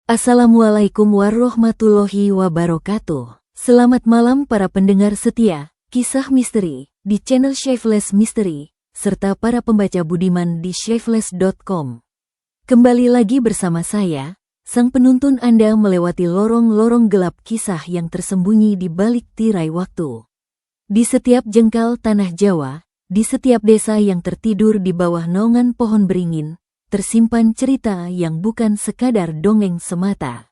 Assalamualaikum warahmatullahi wabarakatuh. Selamat malam para pendengar setia, kisah misteri, di channel Shaveless Mystery, serta para pembaca budiman di shaveless.com. Kembali lagi bersama saya, sang penuntun Anda melewati lorong-lorong gelap kisah yang tersembunyi di balik tirai waktu. Di setiap jengkal tanah Jawa, di setiap desa yang tertidur di bawah naungan pohon beringin, tersimpan cerita yang bukan sekadar dongeng semata.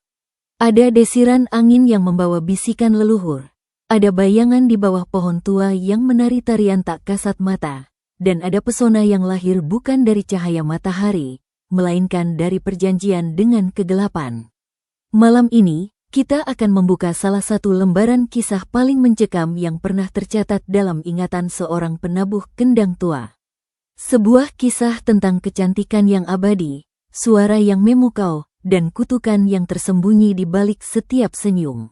Ada desiran angin yang membawa bisikan leluhur, ada bayangan di bawah pohon tua yang menari tarian tak kasat mata, dan ada pesona yang lahir bukan dari cahaya matahari, melainkan dari perjanjian dengan kegelapan. Malam ini, kita akan membuka salah satu lembaran kisah paling mencekam yang pernah tercatat dalam ingatan seorang penabuh kendang tua. Sebuah kisah tentang kecantikan yang abadi, suara yang memukau, dan kutukan yang tersembunyi di balik setiap senyum.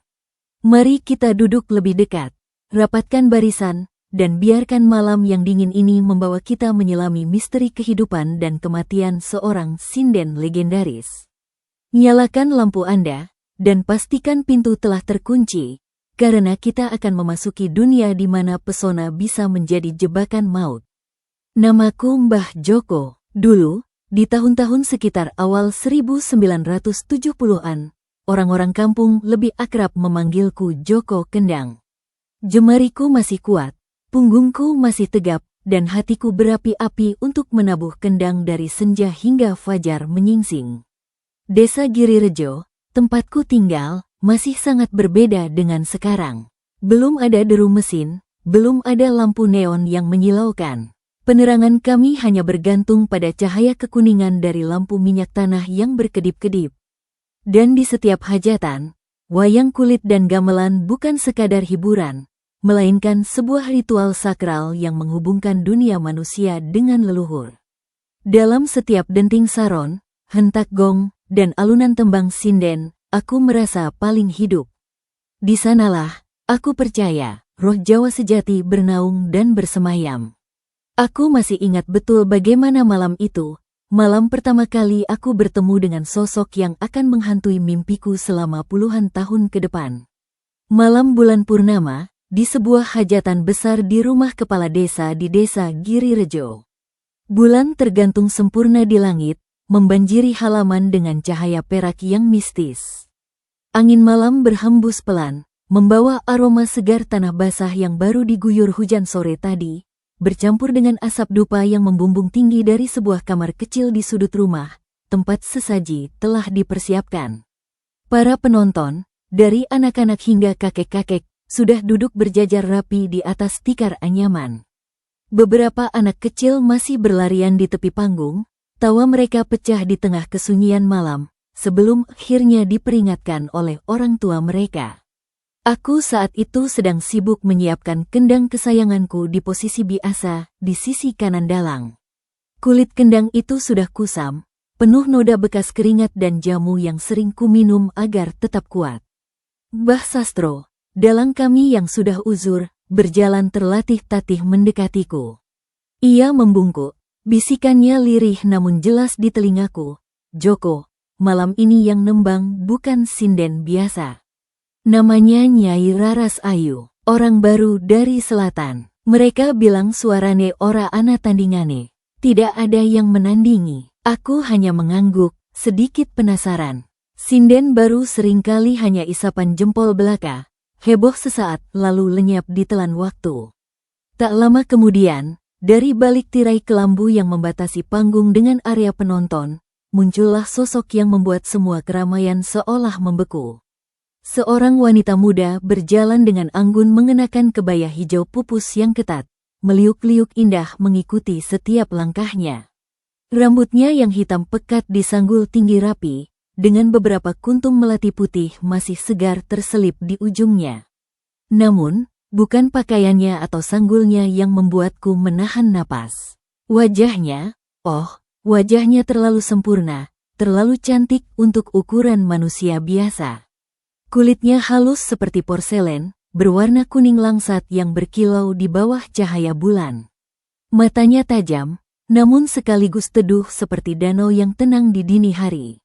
Mari kita duduk lebih dekat, rapatkan barisan, dan biarkan malam yang dingin ini membawa kita menyelami misteri kehidupan dan kematian seorang sinden legendaris. Nyalakan lampu Anda, dan pastikan pintu telah terkunci, karena kita akan memasuki dunia di mana pesona bisa menjadi jebakan maut. Namaku Mbah Joko. Dulu, di tahun-tahun sekitar awal 1970-an, orang-orang kampung lebih akrab memanggilku Joko Kendang. Jemariku masih kuat, punggungku masih tegap, dan hatiku berapi-api untuk menabuh kendang dari senja hingga fajar menyingsing. Desa Girirejo, tempatku tinggal, masih sangat berbeda dengan sekarang. Belum ada deru mesin, belum ada lampu neon yang menyilaukan. Penerangan kami hanya bergantung pada cahaya kekuningan dari lampu minyak tanah yang berkedip-kedip. Dan di setiap hajatan, wayang kulit dan gamelan bukan sekadar hiburan, melainkan sebuah ritual sakral yang menghubungkan dunia manusia dengan leluhur. Dalam setiap denting saron, hentak gong, dan alunan tembang sinden, aku merasa paling hidup. Di sanalah, aku percaya, roh Jawa sejati bernaung dan bersemayam. Aku masih ingat betul bagaimana malam itu, malam pertama kali aku bertemu dengan sosok yang akan menghantui mimpiku selama puluhan tahun ke depan. Malam bulan purnama, di sebuah hajatan besar di rumah kepala desa di desa Girirejo. Bulan tergantung sempurna di langit, membanjiri halaman dengan cahaya perak yang mistis. Angin malam berhembus pelan, membawa aroma segar tanah basah yang baru diguyur hujan sore tadi, bercampur dengan asap dupa yang membumbung tinggi dari sebuah kamar kecil di sudut rumah, tempat sesaji telah dipersiapkan. Para penonton, dari anak-anak hingga kakek-kakek, sudah duduk berjajar rapi di atas tikar anyaman. Beberapa anak kecil masih berlarian di tepi panggung, tawa mereka pecah di tengah kesunyian malam, sebelum akhirnya diperingatkan oleh orang tua mereka. Aku saat itu sedang sibuk menyiapkan kendang kesayanganku di posisi biasa, di sisi kanan dalang. Kulit kendang itu sudah kusam, penuh noda bekas keringat dan jamu yang sering kuminum agar tetap kuat. Mbah Sastro, dalang kami yang sudah uzur, berjalan terlatih-tatih mendekatiku. Ia membungkuk, bisikannya lirih namun jelas di telingaku, "Joko, malam ini yang nembang bukan sinden biasa. Namanya Nyai Raras Ayu, orang baru dari selatan. Mereka bilang suarane ora ana tandingane. Tidak ada yang menandingi." Aku hanya mengangguk, sedikit penasaran. Sinden baru seringkali hanya isapan jempol belaka, heboh sesaat lalu lenyap ditelan waktu. Tak lama kemudian, dari balik tirai kelambu yang membatasi panggung dengan area penonton, muncullah sosok yang membuat semua keramaian seolah membeku. Seorang wanita muda berjalan dengan anggun mengenakan kebaya hijau pupus yang ketat, meliuk-liuk indah mengikuti setiap langkahnya. Rambutnya yang hitam pekat disanggul tinggi rapi, dengan beberapa kuntum melati putih masih segar terselip di ujungnya. Namun, bukan pakaiannya atau sanggulnya yang membuatku menahan napas. Wajahnya terlalu sempurna, terlalu cantik untuk ukuran manusia biasa. Kulitnya halus seperti porselen, berwarna kuning langsat yang berkilau di bawah cahaya bulan. Matanya tajam, namun sekaligus teduh seperti danau yang tenang di dini hari.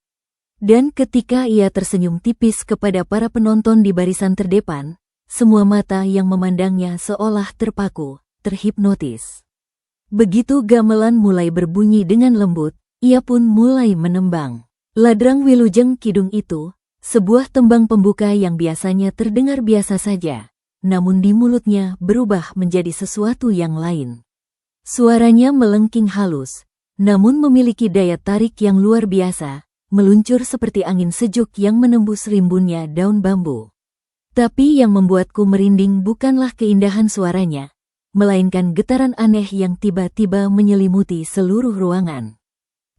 Dan ketika ia tersenyum tipis kepada para penonton di barisan terdepan, semua mata yang memandangnya seolah terpaku, terhipnotis. Begitu gamelan mulai berbunyi dengan lembut, ia pun mulai menembang. Ladrang Wilujeng Kidung itu, sebuah tembang pembuka yang biasanya terdengar biasa saja, namun di mulutnya berubah menjadi sesuatu yang lain. Suaranya melengking halus, namun memiliki daya tarik yang luar biasa, meluncur seperti angin sejuk yang menembus rimbunnya daun bambu. Tapi yang membuatku merinding bukanlah keindahan suaranya, melainkan getaran aneh yang tiba-tiba menyelimuti seluruh ruangan.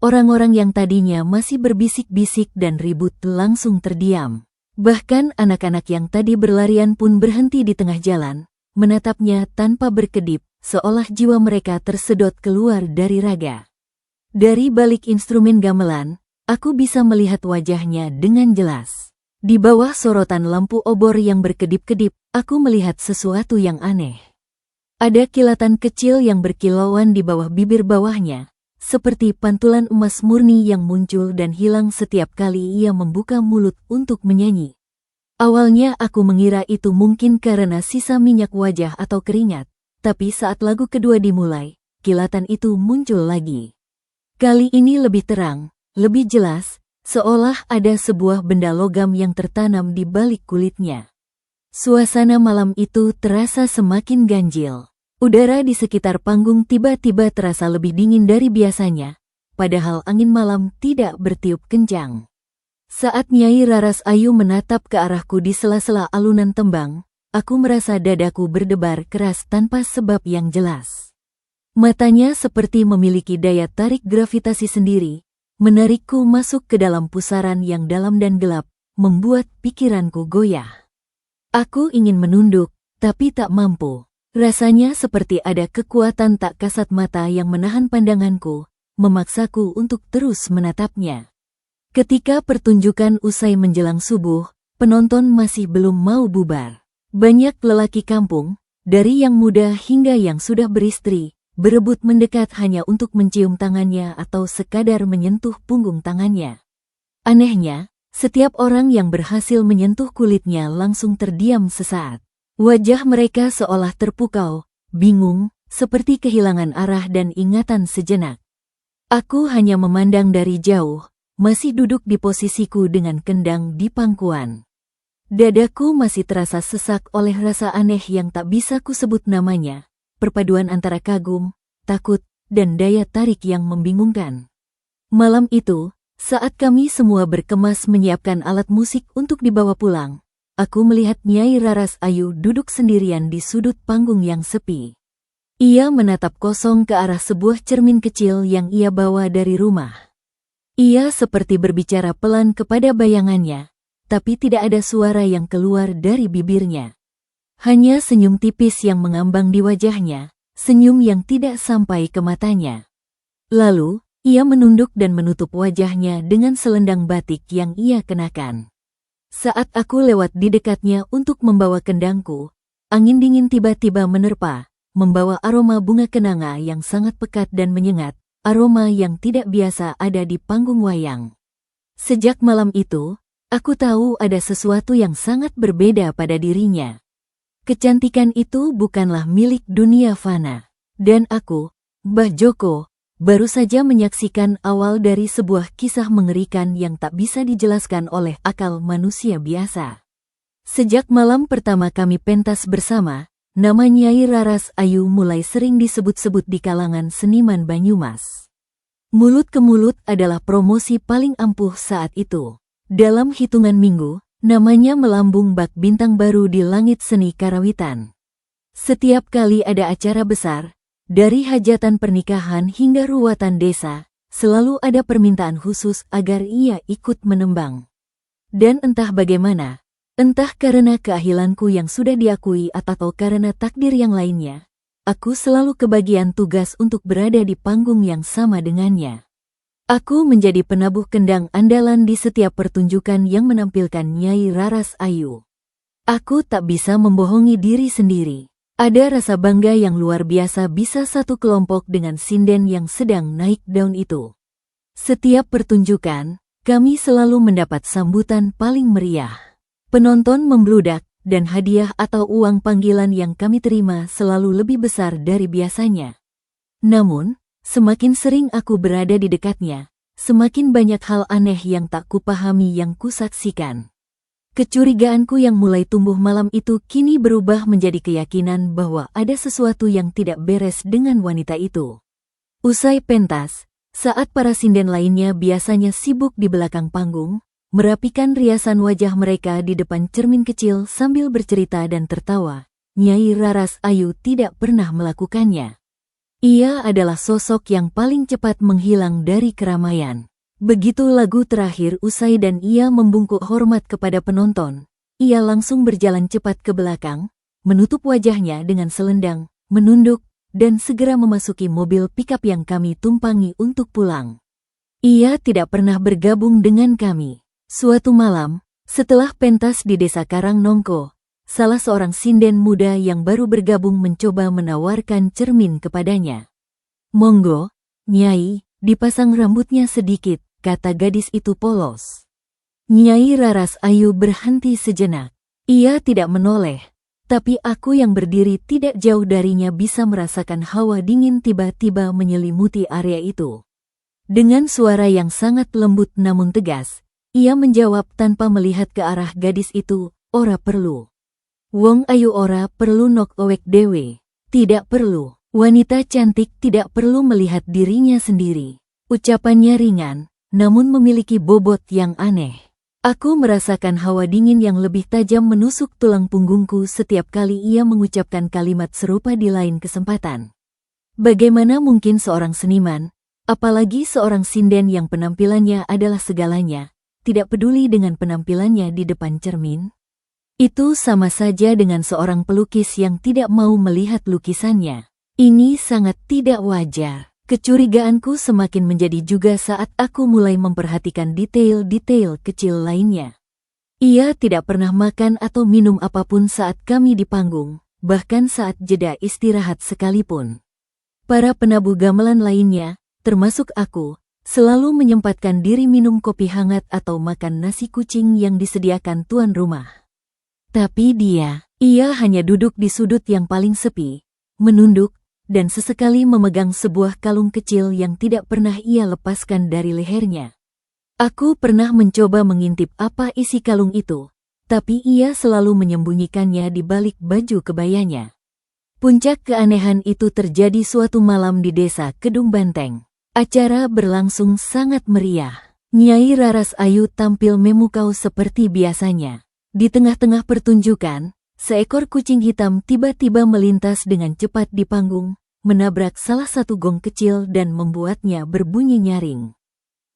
Orang-orang yang tadinya masih berbisik-bisik dan ribut langsung terdiam. Bahkan anak-anak yang tadi berlarian pun berhenti di tengah jalan, menatapnya tanpa berkedip, seolah jiwa mereka tersedot keluar dari raga. Dari balik instrumen gamelan, aku bisa melihat wajahnya dengan jelas. Di bawah sorotan lampu obor yang berkedip-kedip, aku melihat sesuatu yang aneh. Ada kilatan kecil yang berkilauan di bawah bibir bawahnya, seperti pantulan emas murni yang muncul dan hilang setiap kali ia membuka mulut untuk menyanyi. Awalnya aku mengira itu mungkin karena sisa minyak wajah atau keringat, tapi saat lagu kedua dimulai, kilatan itu muncul lagi. Kali ini lebih terang, lebih jelas, seolah ada sebuah benda logam yang tertanam di balik kulitnya. Suasana malam itu terasa semakin ganjil. Udara di sekitar panggung tiba-tiba terasa lebih dingin dari biasanya, padahal angin malam tidak bertiup kencang. Saat Nyai Raras Ayu menatap ke arahku di sela-sela alunan tembang, aku merasa dadaku berdebar keras tanpa sebab yang jelas. Matanya seperti memiliki daya tarik gravitasi sendiri, menarikku masuk ke dalam pusaran yang dalam dan gelap, membuat pikiranku goyah. Aku ingin menunduk, tapi tak mampu. Rasanya seperti ada kekuatan tak kasat mata yang menahan pandanganku, memaksaku untuk terus menatapnya. Ketika pertunjukan usai menjelang subuh, penonton masih belum mau bubar. Banyak lelaki kampung, dari yang muda hingga yang sudah beristri, berebut mendekat hanya untuk mencium tangannya atau sekadar menyentuh punggung tangannya. Anehnya, setiap orang yang berhasil menyentuh kulitnya langsung terdiam sesaat. Wajah mereka seolah terpukau, bingung, seperti kehilangan arah dan ingatan sejenak. Aku hanya memandang dari jauh, masih duduk di posisiku dengan kendang di pangkuan. Dadaku masih terasa sesak oleh rasa aneh yang tak bisa kusebut namanya. Perpaduan antara kagum, takut, dan daya tarik yang membingungkan. Malam itu, saat kami semua berkemas menyiapkan alat musik untuk dibawa pulang, aku melihat Nyai Raras Ayu duduk sendirian di sudut panggung yang sepi. Ia menatap kosong ke arah sebuah cermin kecil yang ia bawa dari rumah. Ia seperti berbicara pelan kepada bayangannya, tapi tidak ada suara yang keluar dari bibirnya. Hanya senyum tipis yang mengambang di wajahnya, senyum yang tidak sampai ke matanya. Lalu, ia menunduk dan menutup wajahnya dengan selendang batik yang ia kenakan. Saat aku lewat di dekatnya untuk membawa kendangku, angin dingin tiba-tiba menerpa, membawa aroma bunga kenanga yang sangat pekat dan menyengat, aroma yang tidak biasa ada di panggung wayang. Sejak malam itu, aku tahu ada sesuatu yang sangat berbeda pada dirinya. Kecantikan itu bukanlah milik dunia fana. Dan aku, Mbah Joko, baru saja menyaksikan awal dari sebuah kisah mengerikan yang tak bisa dijelaskan oleh akal manusia biasa. Sejak malam pertama kami pentas bersama, nama Nyai Raras Ayu mulai sering disebut-sebut di kalangan seniman Banyumas. Mulut ke mulut adalah promosi paling ampuh saat itu. Dalam hitungan minggu, namanya melambung bak bintang baru di langit seni karawitan. Setiap kali ada acara besar, dari hajatan pernikahan hingga ruatan desa, selalu ada permintaan khusus agar ia ikut menembang. Dan entah bagaimana, entah karena keahlianku yang sudah diakui atau karena takdir yang lainnya, aku selalu kebagian tugas untuk berada di panggung yang sama dengannya. Aku menjadi penabuh kendang andalan di setiap pertunjukan yang menampilkan Nyai Raras Ayu. Aku tak bisa membohongi diri sendiri. Ada rasa bangga yang luar biasa bisa satu kelompok dengan sinden yang sedang naik daun itu. Setiap pertunjukan, kami selalu mendapat sambutan paling meriah. Penonton membludak, dan hadiah atau uang panggilan yang kami terima selalu lebih besar dari biasanya. Namun, semakin sering aku berada di dekatnya, semakin banyak hal aneh yang tak kupahami yang kusaksikan. Kecurigaanku yang mulai tumbuh malam itu kini berubah menjadi keyakinan bahwa ada sesuatu yang tidak beres dengan wanita itu. Usai pentas, saat para sinden lainnya biasanya sibuk di belakang panggung, merapikan riasan wajah mereka di depan cermin kecil sambil bercerita dan tertawa, Nyai Raras Ayu tidak pernah melakukannya. Ia adalah sosok yang paling cepat menghilang dari keramaian. Begitu lagu terakhir usai dan ia membungkuk hormat kepada penonton, ia langsung berjalan cepat ke belakang, menutup wajahnya dengan selendang, menunduk, dan segera memasuki mobil pikap yang kami tumpangi untuk pulang. Ia tidak pernah bergabung dengan kami. Suatu malam, setelah pentas di desa Karangnongko, salah seorang sinden muda yang baru bergabung mencoba menawarkan cermin kepadanya. "Monggo, Nyai, dipasang rambutnya sedikit," kata gadis itu polos. Nyai Raras Ayu berhenti sejenak. Ia tidak menoleh, tapi aku yang berdiri tidak jauh darinya bisa merasakan hawa dingin tiba-tiba menyelimuti area itu. Dengan suara yang sangat lembut namun tegas, ia menjawab tanpa melihat ke arah gadis itu, "Ora perlu. Wong ayu ora perlu nok owek dewe." Tidak perlu. Wanita cantik tidak perlu melihat dirinya sendiri. Ucapannya ringan, namun memiliki bobot yang aneh. Aku merasakan hawa dingin yang lebih tajam menusuk tulang punggungku setiap kali ia mengucapkan kalimat serupa di lain kesempatan. Bagaimana mungkin seorang seniman, apalagi seorang sinden yang penampilannya adalah segalanya, tidak peduli dengan penampilannya di depan cermin? Itu sama saja dengan seorang pelukis yang tidak mau melihat lukisannya. Ini sangat tidak wajar. Kecurigaanku semakin menjadi juga saat aku mulai memperhatikan detail-detail kecil lainnya. Ia tidak pernah makan atau minum apapun saat kami di panggung, bahkan saat jeda istirahat sekalipun. Para penabuh gamelan lainnya, termasuk aku, selalu menyempatkan diri minum kopi hangat atau makan nasi kucing yang disediakan tuan rumah. Tapi ia hanya duduk di sudut yang paling sepi, menunduk, dan sesekali memegang sebuah kalung kecil yang tidak pernah ia lepaskan dari lehernya. Aku pernah mencoba mengintip apa isi kalung itu, tapi ia selalu menyembunyikannya di balik baju kebayanya. Puncak keanehan itu terjadi suatu malam di desa Kedung Banteng. Acara berlangsung sangat meriah. Nyai Raras Ayu tampil memukau seperti biasanya. Di tengah-tengah pertunjukan, seekor kucing hitam tiba-tiba melintas dengan cepat di panggung, menabrak salah satu gong kecil dan membuatnya berbunyi nyaring.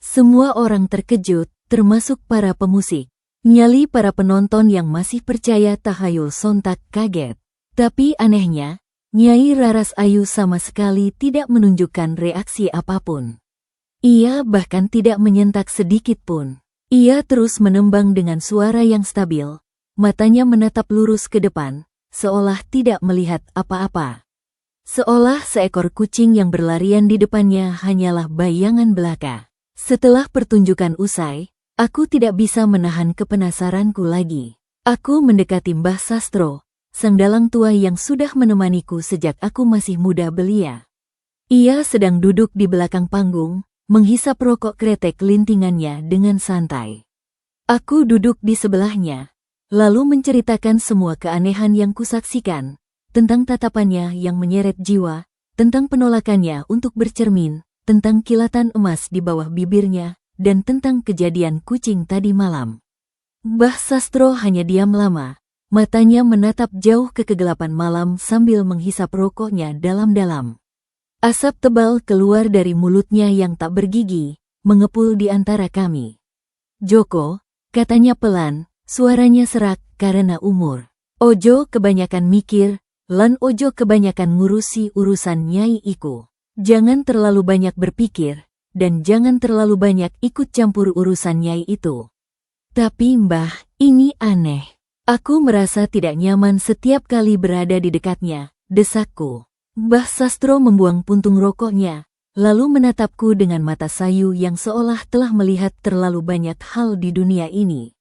Semua orang terkejut, termasuk para pemusik. Nyali para penonton yang masih percaya tahayul sontak kaget. Tapi anehnya, Nyai Raras Ayu sama sekali tidak menunjukkan reaksi apapun. Ia bahkan tidak menyentak sedikit pun. Ia terus menembang dengan suara yang stabil, matanya menatap lurus ke depan, seolah tidak melihat apa-apa. Seolah seekor kucing yang berlarian di depannya hanyalah bayangan belaka. Setelah pertunjukan usai, aku tidak bisa menahan kepenasaranku lagi. Aku mendekati Mbah Sastro, sang dalang tua yang sudah menemaniku sejak aku masih muda belia. Ia sedang duduk di belakang panggung, menghisap rokok kretek lintingannya dengan santai. Aku duduk di sebelahnya, lalu menceritakan semua keanehan yang kusaksikan, tentang tatapannya yang menyeret jiwa, tentang penolakannya untuk bercermin, tentang kilatan emas di bawah bibirnya, dan tentang kejadian kucing tadi malam. Mbah Sastro hanya diam lama, matanya menatap jauh ke kegelapan malam sambil menghisap rokoknya dalam-dalam. Asap tebal keluar dari mulutnya yang tak bergigi, mengepul di antara kami. "Joko," katanya pelan, suaranya serak karena umur. "Ojo kebanyakan mikir, lan ojo kebanyakan ngurusi urusan Nyai iku. Jangan terlalu banyak berpikir, dan jangan terlalu banyak ikut campur urusan Nyai itu." "Tapi Mbah, ini aneh. Aku merasa tidak nyaman setiap kali berada di dekatnya," desakku. Mbah Sastro membuang puntung rokoknya, lalu menatapku dengan mata sayu yang seolah telah melihat terlalu banyak hal di dunia ini.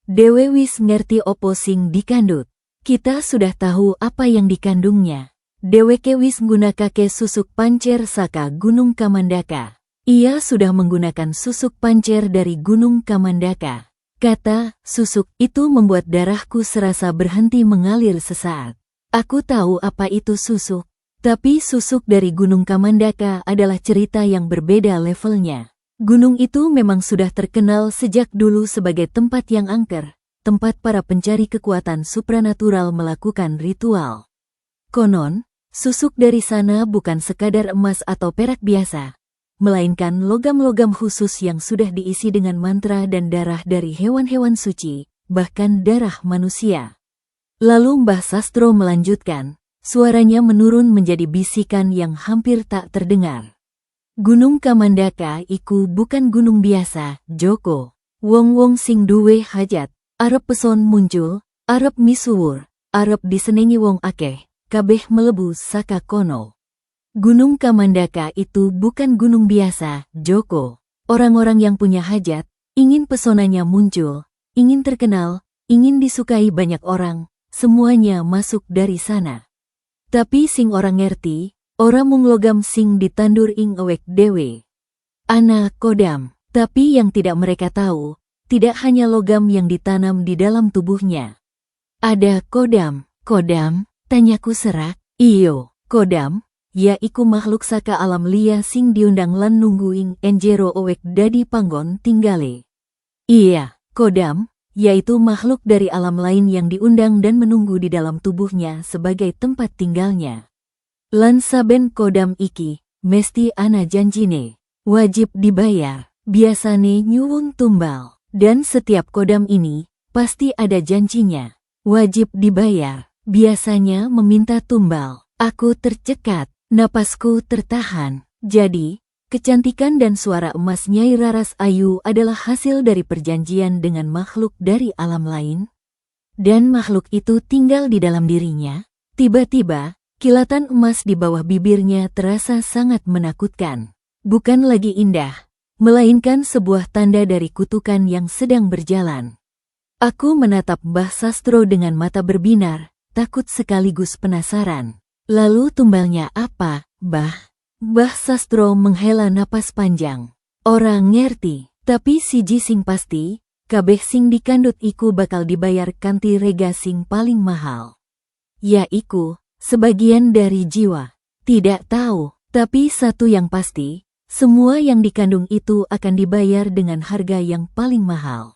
Dewe wis ngerti opo sing dikandut. Kita sudah tahu apa yang dikandungnya. Dheweke wis nggunakake susuk pancer saka Gunung Kamandaka. Ia sudah menggunakan susuk pancer dari Gunung Kamandaka. Kata susuk itu membuat darahku serasa berhenti mengalir sesaat. Aku tahu apa itu susuk. Tapi susuk dari Gunung Kamandaka adalah cerita yang berbeda levelnya. Gunung itu memang sudah terkenal sejak dulu sebagai tempat yang angker, tempat para pencari kekuatan supranatural melakukan ritual. Konon, susuk dari sana bukan sekadar emas atau perak biasa, melainkan logam-logam khusus yang sudah diisi dengan mantra dan darah dari hewan-hewan suci, bahkan darah manusia. Lalu Mbah Sastro melanjutkan. Suaranya menurun menjadi bisikan yang hampir tak terdengar. Gunung Kamandaka iku bukan gunung biasa, Joko. Wong-wong sing duwe hajat, arep peson muncul, arep misuwur, arep disenengi wong akeh, kabeh melebu saka kono. Gunung Kamandaka itu bukan gunung biasa, Joko. Orang-orang yang punya hajat, ingin pesonanya muncul, ingin terkenal, ingin disukai banyak orang, semuanya masuk dari sana. Tapi sing orang ngerti, ora mung logam sing ditandur ing ewek dewe. Ana kodam, tapi yang tidak mereka tahu, tidak hanya logam yang ditanam di dalam tubuhnya. Ada kodam, tanyaku serak. Iyo, kodam, yaiku makhluk saka alam liya sing diundang lan nunggu ing enjero ewek dadi panggon tinggale. Iya, kodam, yaitu makhluk dari alam lain yang diundang dan menunggu di dalam tubuhnya sebagai tempat tinggalnya. Lan saben kodam iki, mesti ana janjine, wajib dibayar, biasane nyuwun tumbal, dan setiap kodam ini, pasti ada janjinya, wajib dibayar, biasanya meminta tumbal. Aku tercekat, napasku tertahan, jadi, kecantikan dan suara emas Nyai Raras Ayu adalah hasil dari perjanjian dengan makhluk dari alam lain. Dan makhluk itu tinggal di dalam dirinya. Tiba-tiba, kilatan emas di bawah bibirnya terasa sangat menakutkan. Bukan lagi indah, melainkan sebuah tanda dari kutukan yang sedang berjalan. Aku menatap Mbah Sastro dengan mata berbinar, takut sekaligus penasaran. Lalu tumbalnya apa, Mbah? Mbah Sastro menghela napas panjang. Orang ngerti, tapi siji sing pasti, kabeh sing dikandut iku bakal dibayar kanthi rega sing paling mahal. Yaiku, sebagian dari jiwa. Tidak tahu, tapi satu yang pasti, semua yang dikandung itu akan dibayar dengan harga yang paling mahal.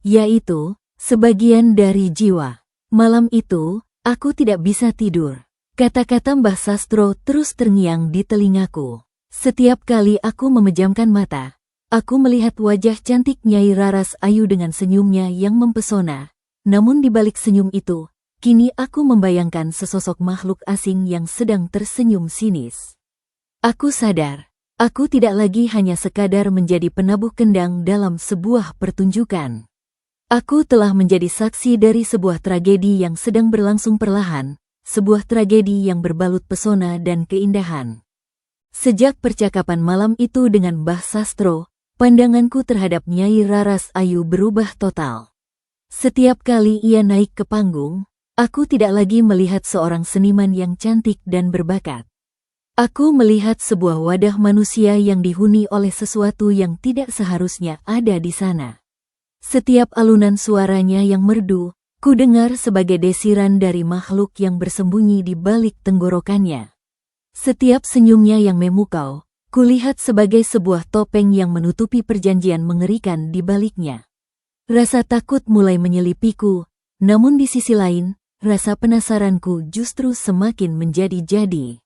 Yaitu, sebagian dari jiwa. Malam itu, aku tidak bisa tidur. Kata-kata Mbah Sastro terus terngiang di telingaku. Setiap kali aku memejamkan mata, aku melihat wajah cantik Nyai Raras Ayu dengan senyumnya yang mempesona. Namun di balik senyum itu, kini aku membayangkan sesosok makhluk asing yang sedang tersenyum sinis. Aku sadar, aku tidak lagi hanya sekadar menjadi penabuh kendang dalam sebuah pertunjukan. Aku telah menjadi saksi dari sebuah tragedi yang sedang berlangsung perlahan. Sebuah tragedi yang berbalut pesona dan keindahan. Sejak percakapan malam itu dengan Mbah Sastro, pandanganku terhadap Nyai Raras Ayu berubah total. Setiap kali ia naik ke panggung, aku tidak lagi melihat seorang seniman yang cantik dan berbakat. Aku melihat sebuah wadah manusia yang dihuni oleh sesuatu yang tidak seharusnya ada di sana. Setiap alunan suaranya yang merdu, ku dengar sebagai desiran dari makhluk yang bersembunyi di balik tenggorokannya. Setiap senyumnya yang memukau, kulihat sebagai sebuah topeng yang menutupi perjanjian mengerikan di baliknya. Rasa takut mulai menyelipiku, namun di sisi lain, rasa penasaranku justru semakin menjadi-jadi.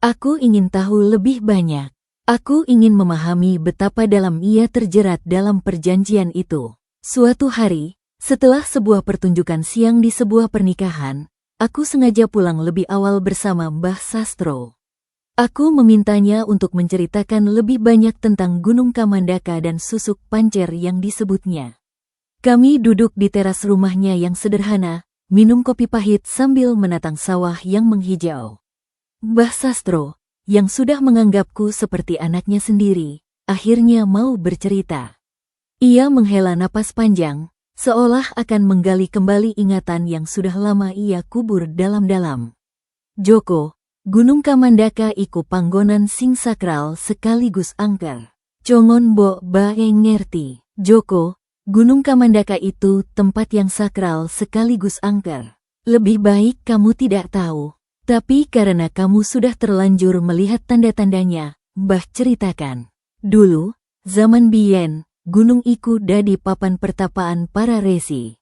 Aku ingin tahu lebih banyak. Aku ingin memahami betapa dalam ia terjerat dalam perjanjian itu. Suatu hari, setelah sebuah pertunjukan siang di sebuah pernikahan, aku sengaja pulang lebih awal bersama Mbah Sastro. Aku memintanya untuk menceritakan lebih banyak tentang Gunung Kamandaka dan susuk pancer yang disebutnya. Kami duduk di teras rumahnya yang sederhana, minum kopi pahit sambil menatang sawah yang menghijau. Mbah Sastro, yang sudah menganggapku seperti anaknya sendiri, akhirnya mau bercerita. Ia menghela napas panjang, seolah akan menggali kembali ingatan yang sudah lama ia kubur dalam-dalam. Joko, Gunung Kamandaka iku panggonan sing sakral sekaligus angker. Congon mbok bae ngerti. Joko, Gunung Kamandaka itu tempat yang sakral sekaligus angker. Lebih baik kamu tidak tahu. Tapi karena kamu sudah terlanjur melihat tanda-tandanya, Mbah ceritakan. Dulu, zaman biyen, gunung iku dadi papan pertapaan para resi.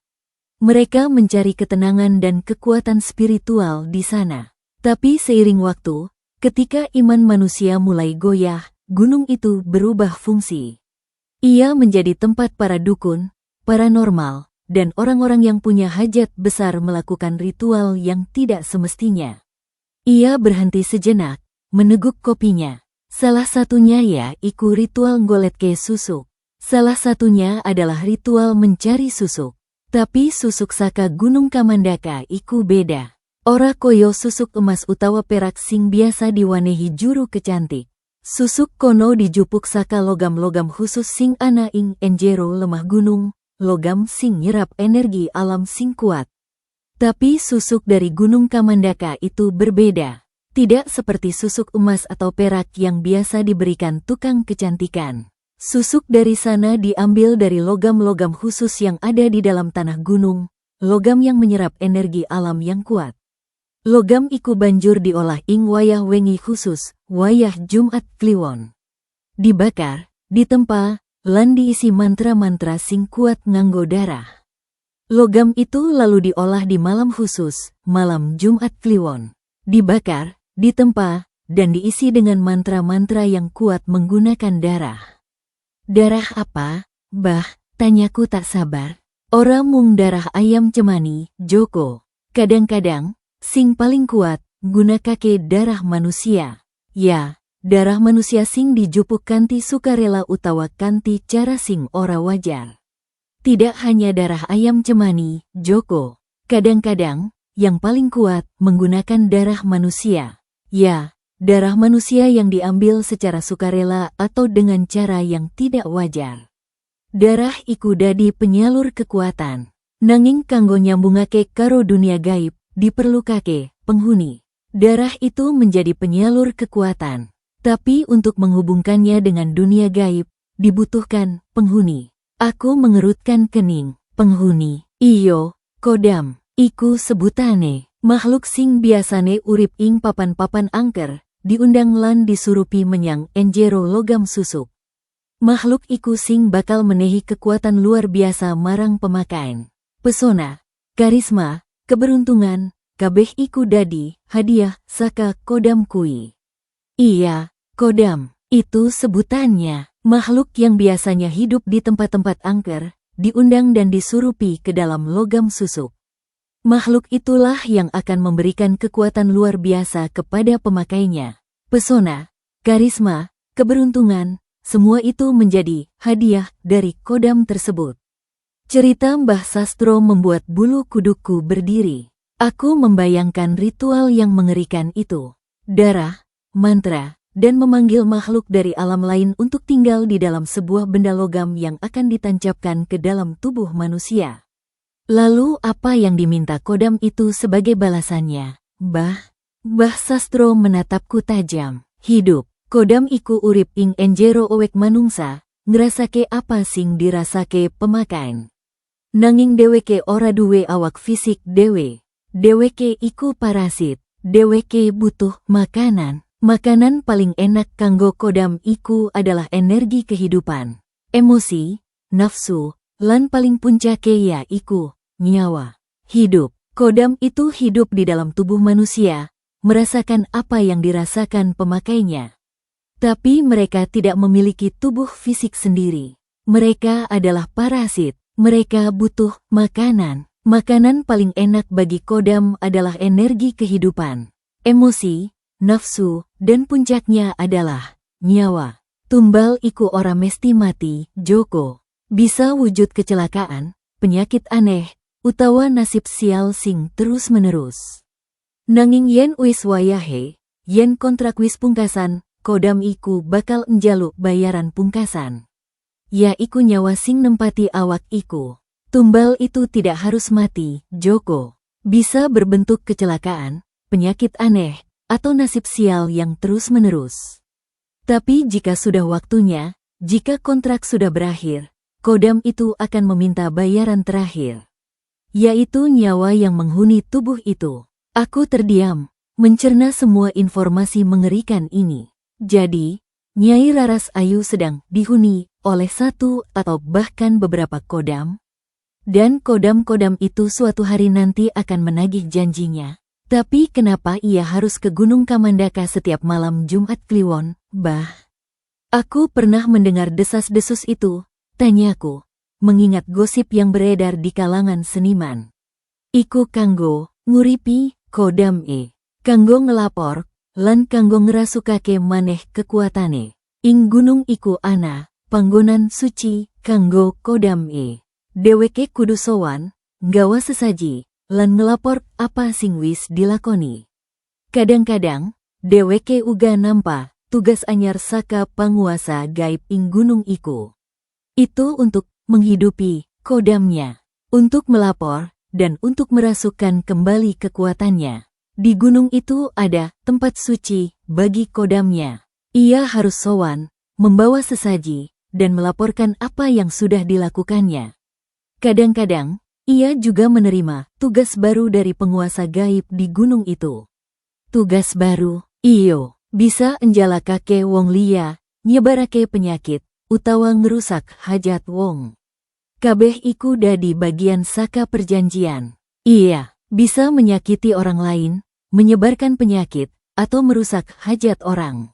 Mereka mencari ketenangan dan kekuatan spiritual di sana. Tapi seiring waktu, ketika iman manusia mulai goyah, gunung itu berubah fungsi. Ia menjadi tempat para dukun, paranormal, dan orang-orang yang punya hajat besar melakukan ritual yang tidak semestinya. Ia berhenti sejenak, meneguk kopinya. Salah satunya iku ritual nggoletke susuk. Salah satunya adalah ritual mencari susuk. Tapi susuk saka Gunung Kamandaka iku beda. Ora koyo susuk emas utawa perak sing biasa diwanehi juru kecantik. Susuk kono dijupuk saka logam-logam khusus sing ana ing enjero lemah gunung, logam sing nyerap energi alam sing kuat. Tapi susuk dari Gunung Kamandaka itu berbeda. Tidak seperti susuk emas atau perak yang biasa diberikan tukang kecantikan. Susuk dari sana diambil dari logam-logam khusus yang ada di dalam tanah gunung, logam yang menyerap energi alam yang kuat. Logam iku banjur diolah ing wayah wengi khusus, wayah Jumat Kliwon. Dibakar, ditempa, lan diisi mantra-mantra sing kuat nganggo darah. Logam itu lalu diolah di malam khusus, malam Jumat Kliwon. Dibakar, ditempa, dan diisi dengan mantra-mantra yang kuat menggunakan darah. Darah apa, Bah? Tanyaku tak sabar. Ora mung darah ayam cemani, Joko. Kadang-kadang, sing paling kuat, gunakake darah manusia. Ya, darah manusia sing dijupuk kanthi sukarela utawa kanthi cara sing ora wajar. Tidak hanya darah ayam cemani, Joko. Kadang-kadang, yang paling kuat menggunakan darah manusia. Ya, darah manusia yang diambil secara sukarela atau dengan cara yang tidak wajar. Darah iku dadi penyalur kekuatan. Nanging kanggo nyambungake karo dunia gaib, diperlukake penghuni. Darah itu menjadi penyalur kekuatan. Tapi untuk menghubungkannya dengan dunia gaib, dibutuhkan penghuni. Aku mengerutkan kening. Penghuni. Iyo, kodam. Iku sebutane. Makhluk sing biasane urip ing papan-papan angker, diundang lan disurupi menyang enjero logam susuk. Makhluk iku sing bakal menehi kekuatan luar biasa marang pemakain. Pesona, karisma, keberuntungan, kabeh iku dadi hadiah saka kodam kui. Iya, kodam. Itu sebutannya. Makhluk yang biasanya hidup di tempat-tempat angker, diundang dan disurupi ke dalam logam susuk. Makhluk itulah yang akan memberikan kekuatan luar biasa kepada pemakainya. Pesona, karisma, keberuntungan, semua itu menjadi hadiah dari kodam tersebut. Cerita Mbah Sastro membuat bulu kudukku berdiri. Aku membayangkan ritual yang mengerikan itu. Darah, mantra, dan memanggil makhluk dari alam lain untuk tinggal di dalam sebuah benda logam yang akan ditancapkan ke dalam tubuh manusia. Lalu apa yang diminta kodam itu sebagai balasannya? Mbah Sastro menatapku tajam. Hidup, kodam iku urip ing enjero owek manungsa, ngrasake apa sing dirasake pemakain. Nanging dheweke ora duwe awak fisik dhewe. Dheweke iku parasit, dheweke butuh makanan. Makanan paling enak kanggo kodam iku adalah energi kehidupan, emosi, nafsu, lan paling puncake iku nyawa. Hidup, kodam itu hidup di dalam tubuh manusia, merasakan apa yang dirasakan pemakainya. Tapi mereka tidak memiliki tubuh fisik sendiri. Mereka adalah parasit, mereka butuh makanan. Makanan paling enak bagi kodam adalah energi kehidupan, emosi, nafsu, dan puncaknya adalah nyawa. Tumbal iku ora mesti mati, Joko. Bisa wujud kecelakaan, penyakit aneh, utawa nasib sial sing terus-menerus. Nanging yen wis wayahe, yen kontrak wis pungkasan, kodam iku bakal njaluk bayaran pungkasan. Ya iku nyawa sing nempati awak iku. Tumbal itu tidak harus mati, Joko. Bisa berbentuk kecelakaan, penyakit aneh, atau nasib sial yang terus-menerus. Tapi jika sudah waktunya, jika kontrak sudah berakhir, kodam itu akan meminta bayaran terakhir, yaitu nyawa yang menghuni tubuh itu. Aku terdiam, mencerna semua informasi mengerikan ini. Jadi, Nyai Raras Ayu sedang dihuni oleh satu atau bahkan beberapa kodam, dan kodam-kodam itu suatu hari nanti akan menagih janjinya. Tapi kenapa ia harus ke Gunung Kamandaka setiap malam Jumat Kliwon, Bah? Aku pernah mendengar desas-desus itu, tanyaku, mengingat gosip yang beredar di kalangan seniman. Iku kanggo nguripi kodam kanggo ngelapor, lan kanggo ngerasukake maneh kekuatane. Ing gunung iku ana panggonan suci kanggo kodam Dheweke kudu sowan, nggawa sesaji, lan ngelapor apa sing wis dilakoni. Kadang-kadang, dheweke uga nampa tugas anyar saka panguasa gaib ing gunung iku. Itu untuk menghidupi kodamnya, untuk melapor, dan untuk merasukkan kembali kekuatannya. Di gunung itu ada tempat suci bagi kodamnya. Ia harus sowan, membawa sesaji, dan melaporkan apa yang sudah dilakukannya. Kadang-kadang, ia juga menerima tugas baru dari penguasa gaib di gunung itu. Tugas baru, iyo, bisa njalakake wong liya, nyebarake penyakit, utawa ngerusak hajat wong. Kabeh iku dadi bagian saka perjanjian. Iya, bisa menyakiti orang lain, menyebarkan penyakit, atau merusak hajat orang.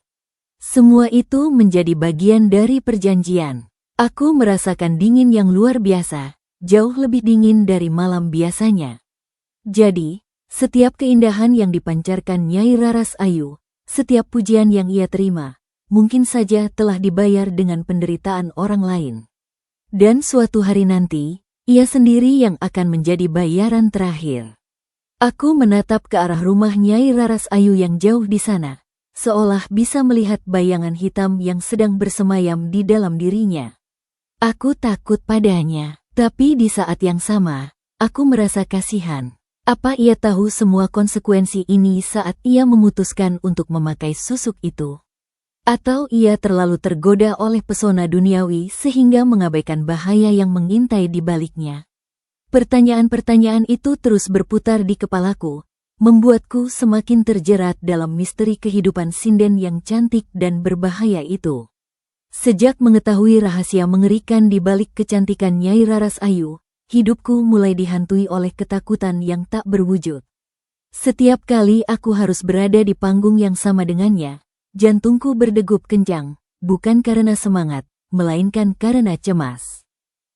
Semua itu menjadi bagian dari perjanjian. Aku merasakan dingin yang luar biasa, jauh lebih dingin dari malam biasanya. Jadi, setiap keindahan yang dipancarkan Nyai Raras Ayu, setiap pujian yang ia terima, mungkin saja telah dibayar dengan penderitaan orang lain. Dan suatu hari nanti, ia sendiri yang akan menjadi bayaran terakhir. Aku menatap ke arah rumah Nyai Raras Ayu yang jauh di sana, seolah bisa melihat bayangan hitam yang sedang bersemayam di dalam dirinya. Aku takut padanya, tapi di saat yang sama, aku merasa kasihan. Apa ia tahu semua konsekuensi ini saat ia memutuskan untuk memakai susuk itu? Atau ia terlalu tergoda oleh pesona duniawi sehingga mengabaikan bahaya yang mengintai di baliknya? Pertanyaan-pertanyaan itu terus berputar di kepalaku, membuatku semakin terjerat dalam misteri kehidupan sinden yang cantik dan berbahaya itu. Sejak mengetahui rahasia mengerikan di balik kecantikan Nyai Raras Ayu, hidupku mulai dihantui oleh ketakutan yang tak berwujud. Setiap kali aku harus berada di panggung yang sama dengannya, jantungku berdegup kencang, bukan karena semangat, melainkan karena cemas.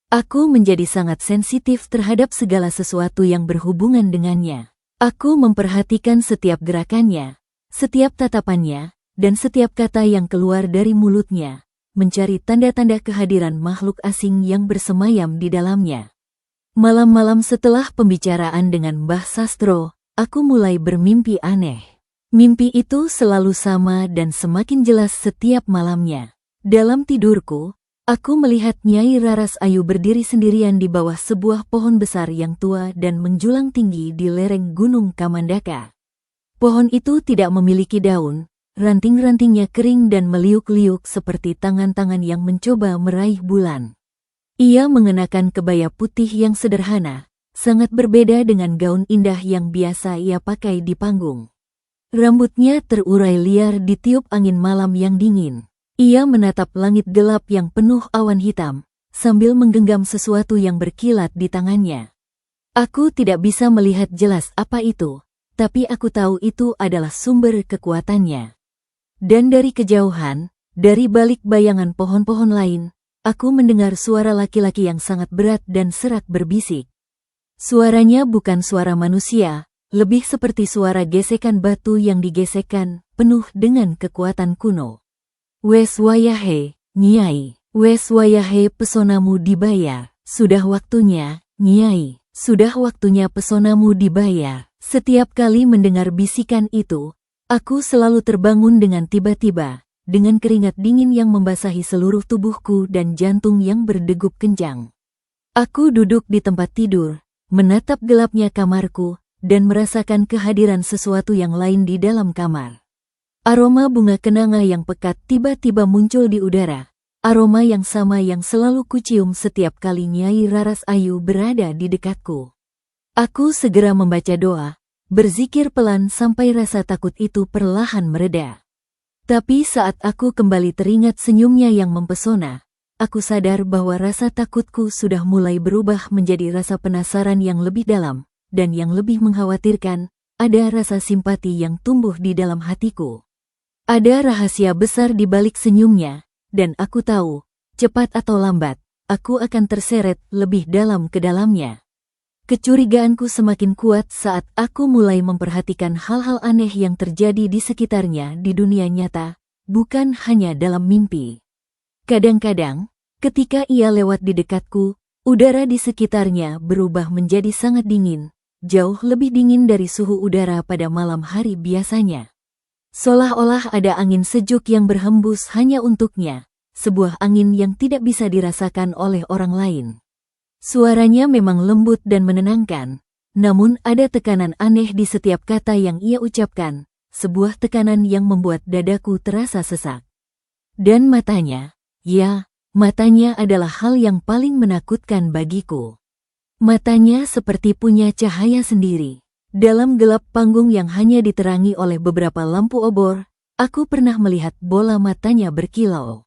Aku menjadi sangat sensitif terhadap segala sesuatu yang berhubungan dengannya. Aku memperhatikan setiap gerakannya, setiap tatapannya, dan setiap kata yang keluar dari mulutnya, mencari tanda-tanda kehadiran makhluk asing yang bersemayam di dalamnya. Malam-malam setelah pembicaraan dengan Mbah Sastro, aku mulai bermimpi aneh. Mimpi itu selalu sama dan semakin jelas setiap malamnya. Dalam tidurku, aku melihat Nyai Raras Ayu berdiri sendirian di bawah sebuah pohon besar yang tua dan menjulang tinggi di lereng Gunung Kamandaka. Pohon itu tidak memiliki daun, ranting-rantingnya kering dan meliuk-liuk seperti tangan-tangan yang mencoba meraih bulan. Ia mengenakan kebaya putih yang sederhana, sangat berbeda dengan gaun indah yang biasa ia pakai di panggung. Rambutnya terurai liar ditiup angin malam yang dingin. Ia menatap langit gelap yang penuh awan hitam, sambil menggenggam sesuatu yang berkilat di tangannya. Aku tidak bisa melihat jelas apa itu, tapi aku tahu itu adalah sumber kekuatannya. Dan dari kejauhan, dari balik bayangan pohon-pohon lain, aku mendengar suara laki-laki yang sangat berat dan serak berbisik. Suaranya bukan suara manusia, lebih seperti suara gesekan batu yang digesekkan, penuh dengan kekuatan kuno. Wes wayahe, Nyai. Wes wayahe pesonamu dibayar. Sudah waktunya, Nyai. Sudah waktunya pesonamu dibayar. Setiap kali mendengar bisikan itu, Aku selalu terbangun dengan tiba-tiba, dengan keringat dingin yang membasahi seluruh tubuhku dan jantung yang berdegup kencang. Aku duduk di tempat tidur, menatap gelapnya kamarku, dan merasakan kehadiran sesuatu yang lain di dalam kamar. Aroma bunga kenanga yang pekat tiba-tiba muncul di udara, aroma yang sama yang selalu kucium setiap kali Nyai Raras Ayu berada di dekatku. Aku segera membaca doa, berzikir pelan sampai rasa takut itu perlahan mereda. Tapi saat aku kembali teringat senyumnya yang mempesona, aku sadar bahwa rasa takutku sudah mulai berubah menjadi rasa penasaran yang lebih dalam, dan yang lebih mengkhawatirkan, ada rasa simpati yang tumbuh di dalam hatiku. Ada rahasia besar di balik senyumnya, dan aku tahu, cepat atau lambat, aku akan terseret lebih dalam ke dalamnya. Kecurigaanku semakin kuat saat aku mulai memperhatikan hal-hal aneh yang terjadi di sekitarnya di dunia nyata, bukan hanya dalam mimpi. Kadang-kadang, ketika ia lewat di dekatku, udara di sekitarnya berubah menjadi sangat dingin, jauh lebih dingin dari suhu udara pada malam hari biasanya. Seolah-olah ada angin sejuk yang berhembus hanya untuknya, sebuah angin yang tidak bisa dirasakan oleh orang lain. Suaranya memang lembut dan menenangkan, namun ada tekanan aneh di setiap kata yang ia ucapkan, sebuah tekanan yang membuat dadaku terasa sesak. Dan matanya, ya, matanya adalah hal yang paling menakutkan bagiku. Matanya seperti punya cahaya sendiri. Dalam gelap panggung yang hanya diterangi oleh beberapa lampu obor, aku pernah melihat bola matanya berkilau.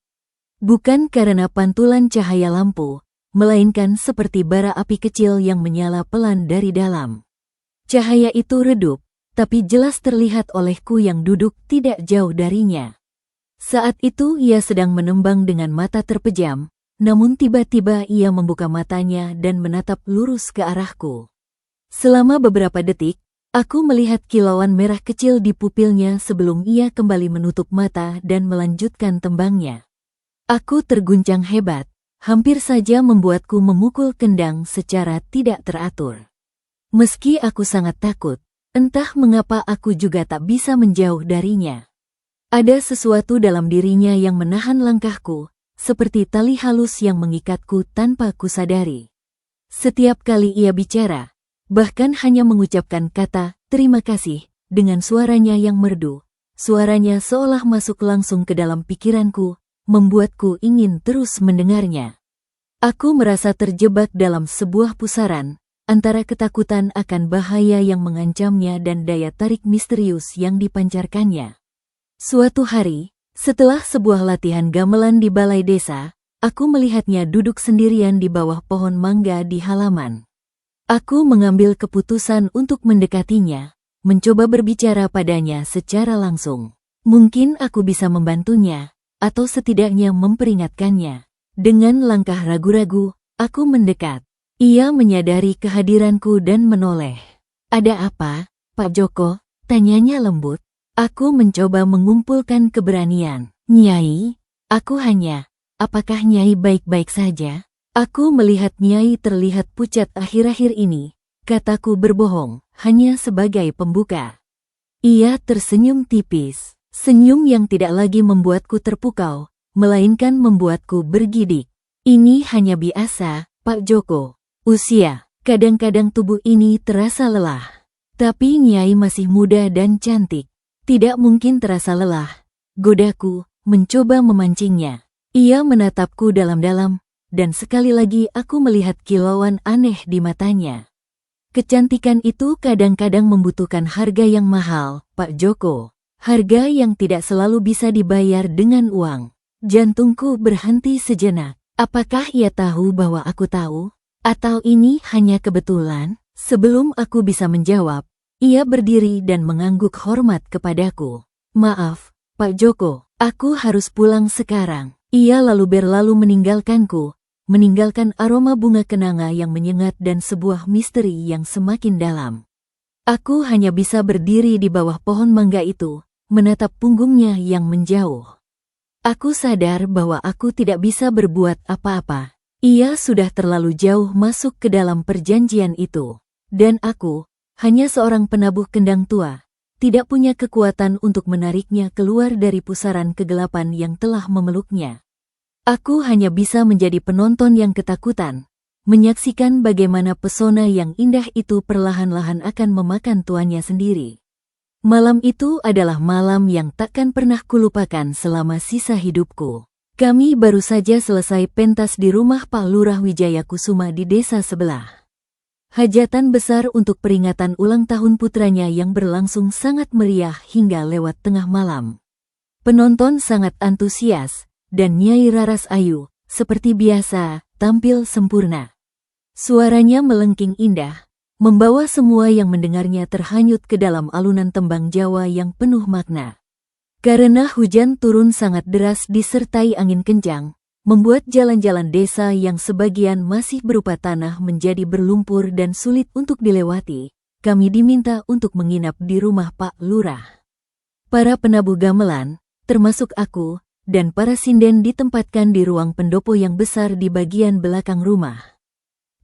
Bukan karena pantulan cahaya lampu, melainkan seperti bara api kecil yang menyala pelan dari dalam. Cahaya itu redup, tapi jelas terlihat olehku yang duduk tidak jauh darinya. Saat itu ia sedang menembang dengan mata terpejam, namun tiba-tiba ia membuka matanya dan menatap lurus ke arahku. Selama beberapa detik, aku melihat kilauan merah kecil di pupilnya sebelum ia kembali menutup mata dan melanjutkan tembangnya. Aku terguncang hebat. Hampir saja membuatku memukul kendang secara tidak teratur. Meski aku sangat takut, entah mengapa aku juga tak bisa menjauh darinya. Ada sesuatu dalam dirinya yang menahan langkahku, seperti tali halus yang mengikatku tanpa kusadari. Setiap kali ia bicara, bahkan hanya mengucapkan kata "terima kasih" dengan suaranya yang merdu, suaranya seolah masuk langsung ke dalam pikiranku, membuatku ingin terus mendengarnya. Aku merasa terjebak dalam sebuah pusaran, antara ketakutan akan bahaya yang mengancamnya dan daya tarik misterius yang dipancarkannya. Suatu hari, setelah sebuah latihan gamelan di balai desa, aku melihatnya duduk sendirian di bawah pohon mangga di halaman. Aku mengambil keputusan untuk mendekatinya, mencoba berbicara padanya secara langsung. Mungkin aku bisa membantunya, atau setidaknya memperingatkannya. Dengan langkah ragu-ragu, aku mendekat. Ia menyadari kehadiranku dan menoleh. "Ada apa, Pak Joko?" tanyanya lembut. Aku mencoba mengumpulkan keberanian. "Nyai, aku hanya, apakah Nyai baik-baik saja?" Aku melihat Nyai terlihat pucat akhir-akhir ini. Kataku berbohong, hanya sebagai pembuka. Ia tersenyum tipis. Senyum yang tidak lagi membuatku terpukau, melainkan membuatku bergidik. "Ini hanya biasa, Pak Joko. Usia, kadang-kadang tubuh ini terasa lelah. Tapi Nyai masih muda dan cantik. Tidak mungkin terasa lelah." Godaku, mencoba memancingnya. Ia menatapku dalam-dalam, dan sekali lagi aku melihat kilauan aneh di matanya. "Kecantikan itu kadang-kadang membutuhkan harga yang mahal, Pak Joko. Harga yang tidak selalu bisa dibayar dengan uang." Jantungku berhenti sejenak. Apakah ia tahu bahwa aku tahu? Atau ini hanya kebetulan? Sebelum aku bisa menjawab, ia berdiri dan mengangguk hormat kepadaku. "Maaf, Pak Joko, aku harus pulang sekarang." Ia lalu berlalu meninggalkanku, meninggalkan aroma bunga kenanga yang menyengat dan sebuah misteri yang semakin dalam. Aku hanya bisa berdiri di bawah pohon mangga itu, menatap punggungnya yang menjauh. Aku sadar bahwa aku tidak bisa berbuat apa-apa. Ia sudah terlalu jauh masuk ke dalam perjanjian itu. Dan aku, hanya seorang penabuh kendang tua, tidak punya kekuatan untuk menariknya keluar dari pusaran kegelapan yang telah memeluknya. Aku hanya bisa menjadi penonton yang ketakutan, menyaksikan bagaimana pesona yang indah itu perlahan-lahan akan memakan tuannya sendiri. Malam itu adalah malam yang takkan pernah kulupakan selama sisa hidupku. Kami baru saja selesai pentas di rumah Pak Lurah Wijaya Kusuma di desa sebelah. Hajatan besar untuk peringatan ulang tahun putranya yang berlangsung sangat meriah hingga lewat tengah malam. Penonton sangat antusias, dan Nyai Raras Ayu, seperti biasa, tampil sempurna. Suaranya melengking indah, membawa semua yang mendengarnya terhanyut ke dalam alunan tembang Jawa yang penuh makna. Karena hujan turun sangat deras disertai angin kencang, membuat jalan-jalan desa yang sebagian masih berupa tanah menjadi berlumpur dan sulit untuk dilewati. Kami diminta untuk menginap di rumah Pak Lurah. Para penabuh gamelan, termasuk aku, dan para sinden ditempatkan di ruang pendopo yang besar di bagian belakang rumah.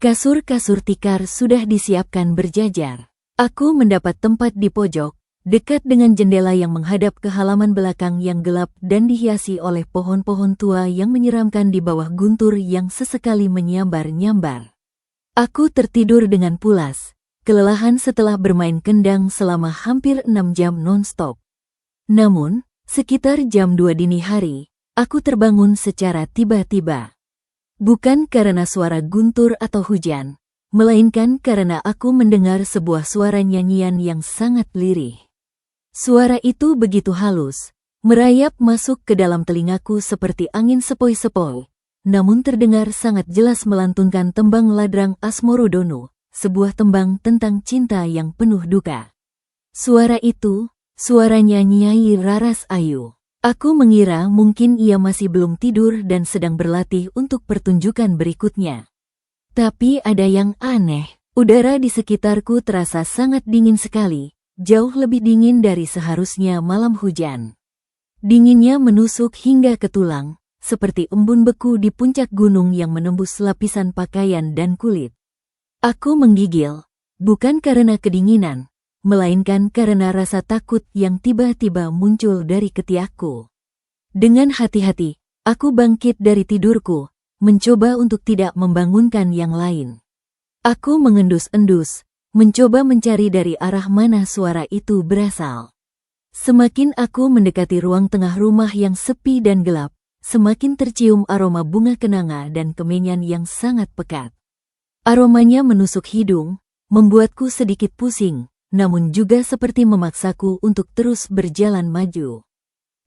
Kasur-kasur tikar sudah disiapkan berjajar. Aku mendapat tempat di pojok, dekat dengan jendela yang menghadap ke halaman belakang yang gelap dan dihiasi oleh pohon-pohon tua yang menyeramkan di bawah guntur yang sesekali menyambar-nyambar. Aku tertidur dengan pulas, kelelahan setelah bermain kendang selama hampir 6 jam non-stop. Namun, sekitar jam 2 dini hari, aku terbangun secara tiba-tiba. Bukan karena suara guntur atau hujan, melainkan karena aku mendengar sebuah suara nyanyian yang sangat lirih. Suara itu begitu halus, merayap masuk ke dalam telingaku seperti angin sepoi-sepoi, namun terdengar sangat jelas melantunkan tembang Ladrang Asmorodono, sebuah tembang tentang cinta yang penuh duka. Suara itu, suaranya Nyai Raras Ayu. Aku mengira mungkin ia masih belum tidur dan sedang berlatih untuk pertunjukan berikutnya. Tapi ada yang aneh, udara di sekitarku terasa sangat dingin sekali, jauh lebih dingin dari seharusnya malam hujan. Dinginnya menusuk hingga ke tulang, seperti embun beku di puncak gunung yang menembus lapisan pakaian dan kulit. Aku menggigil, bukan karena kedinginan, melainkan karena rasa takut yang tiba-tiba muncul dari ketiakku. Dengan hati-hati, aku bangkit dari tidurku, mencoba untuk tidak membangunkan yang lain. Aku mengendus-endus, mencoba mencari dari arah mana suara itu berasal. Semakin aku mendekati ruang tengah rumah yang sepi dan gelap, semakin tercium aroma bunga kenanga dan kemenyan yang sangat pekat. Aromanya menusuk hidung, membuatku sedikit pusing, namun juga seperti memaksaku untuk terus berjalan maju.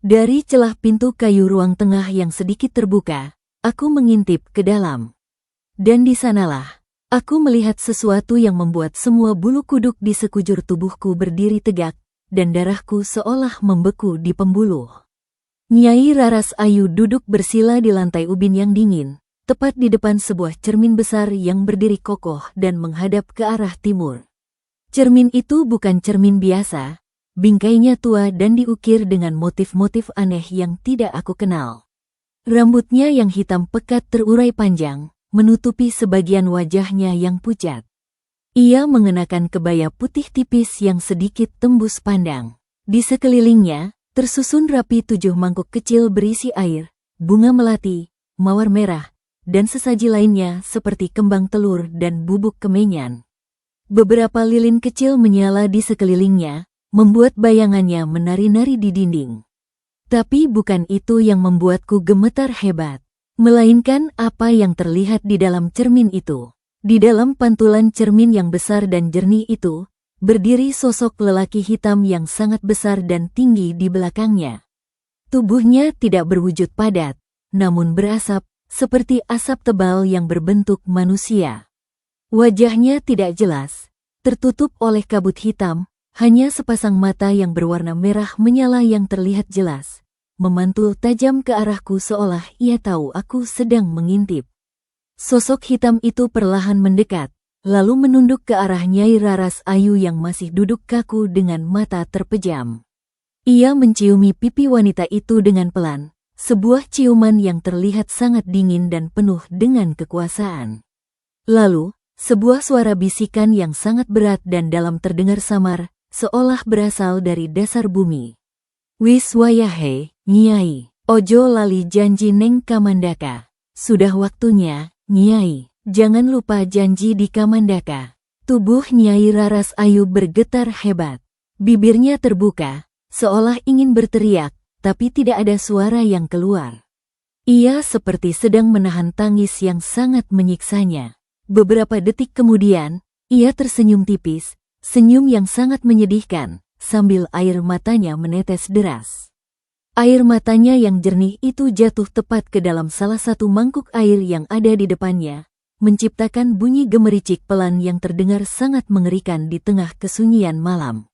Dari celah pintu kayu ruang tengah yang sedikit terbuka, aku mengintip ke dalam. Dan di sanalah, aku melihat sesuatu yang membuat semua bulu kuduk di sekujur tubuhku berdiri tegak, dan darahku seolah membeku di pembuluh. Nyai Raras Ayu duduk bersila di lantai ubin yang dingin, tepat di depan sebuah cermin besar yang berdiri kokoh dan menghadap ke arah timur. Cermin itu bukan cermin biasa, bingkainya tua dan diukir dengan motif-motif aneh yang tidak aku kenal. Rambutnya yang hitam pekat terurai panjang, menutupi sebagian wajahnya yang pucat. Ia mengenakan kebaya putih tipis yang sedikit tembus pandang. Di sekelilingnya, tersusun rapi 7 mangkuk kecil berisi air, bunga melati, mawar merah, dan sesaji lainnya seperti kembang telur dan bubuk kemenyan. Beberapa lilin kecil menyala di sekelilingnya, membuat bayangannya menari-nari di dinding. Tapi bukan itu yang membuatku gemetar hebat, melainkan apa yang terlihat di dalam cermin itu. Di dalam pantulan cermin yang besar dan jernih itu, berdiri sosok lelaki hitam yang sangat besar dan tinggi di belakangnya. Tubuhnya tidak berwujud padat, namun berasap, seperti asap tebal yang berbentuk manusia. Wajahnya tidak jelas, tertutup oleh kabut hitam, hanya sepasang mata yang berwarna merah menyala yang terlihat jelas, memantul tajam ke arahku seolah ia tahu aku sedang mengintip. Sosok hitam itu perlahan mendekat, lalu menunduk ke arah Nyai Raras Ayu yang masih duduk kaku dengan mata terpejam. Ia menciumi pipi wanita itu dengan pelan, sebuah ciuman yang terlihat sangat dingin dan penuh dengan kekuasaan. Lalu, sebuah suara bisikan yang sangat berat dan dalam terdengar samar, seolah berasal dari dasar bumi. Wis wayahe, Nyai, ojo lali janji neng Kamandaka. Sudah waktunya, Nyai, jangan lupa janji di Kamandaka. Tubuh Nyai Raras Ayu bergetar hebat. Bibirnya terbuka, seolah ingin berteriak, tapi tidak ada suara yang keluar. Ia seperti sedang menahan tangis yang sangat menyiksanya. Beberapa detik kemudian, ia tersenyum tipis, senyum yang sangat menyedihkan, sambil air matanya menetes deras. Air matanya yang jernih itu jatuh tepat ke dalam salah satu mangkuk air yang ada di depannya, menciptakan bunyi gemericik pelan yang terdengar sangat mengerikan di tengah kesunyian malam.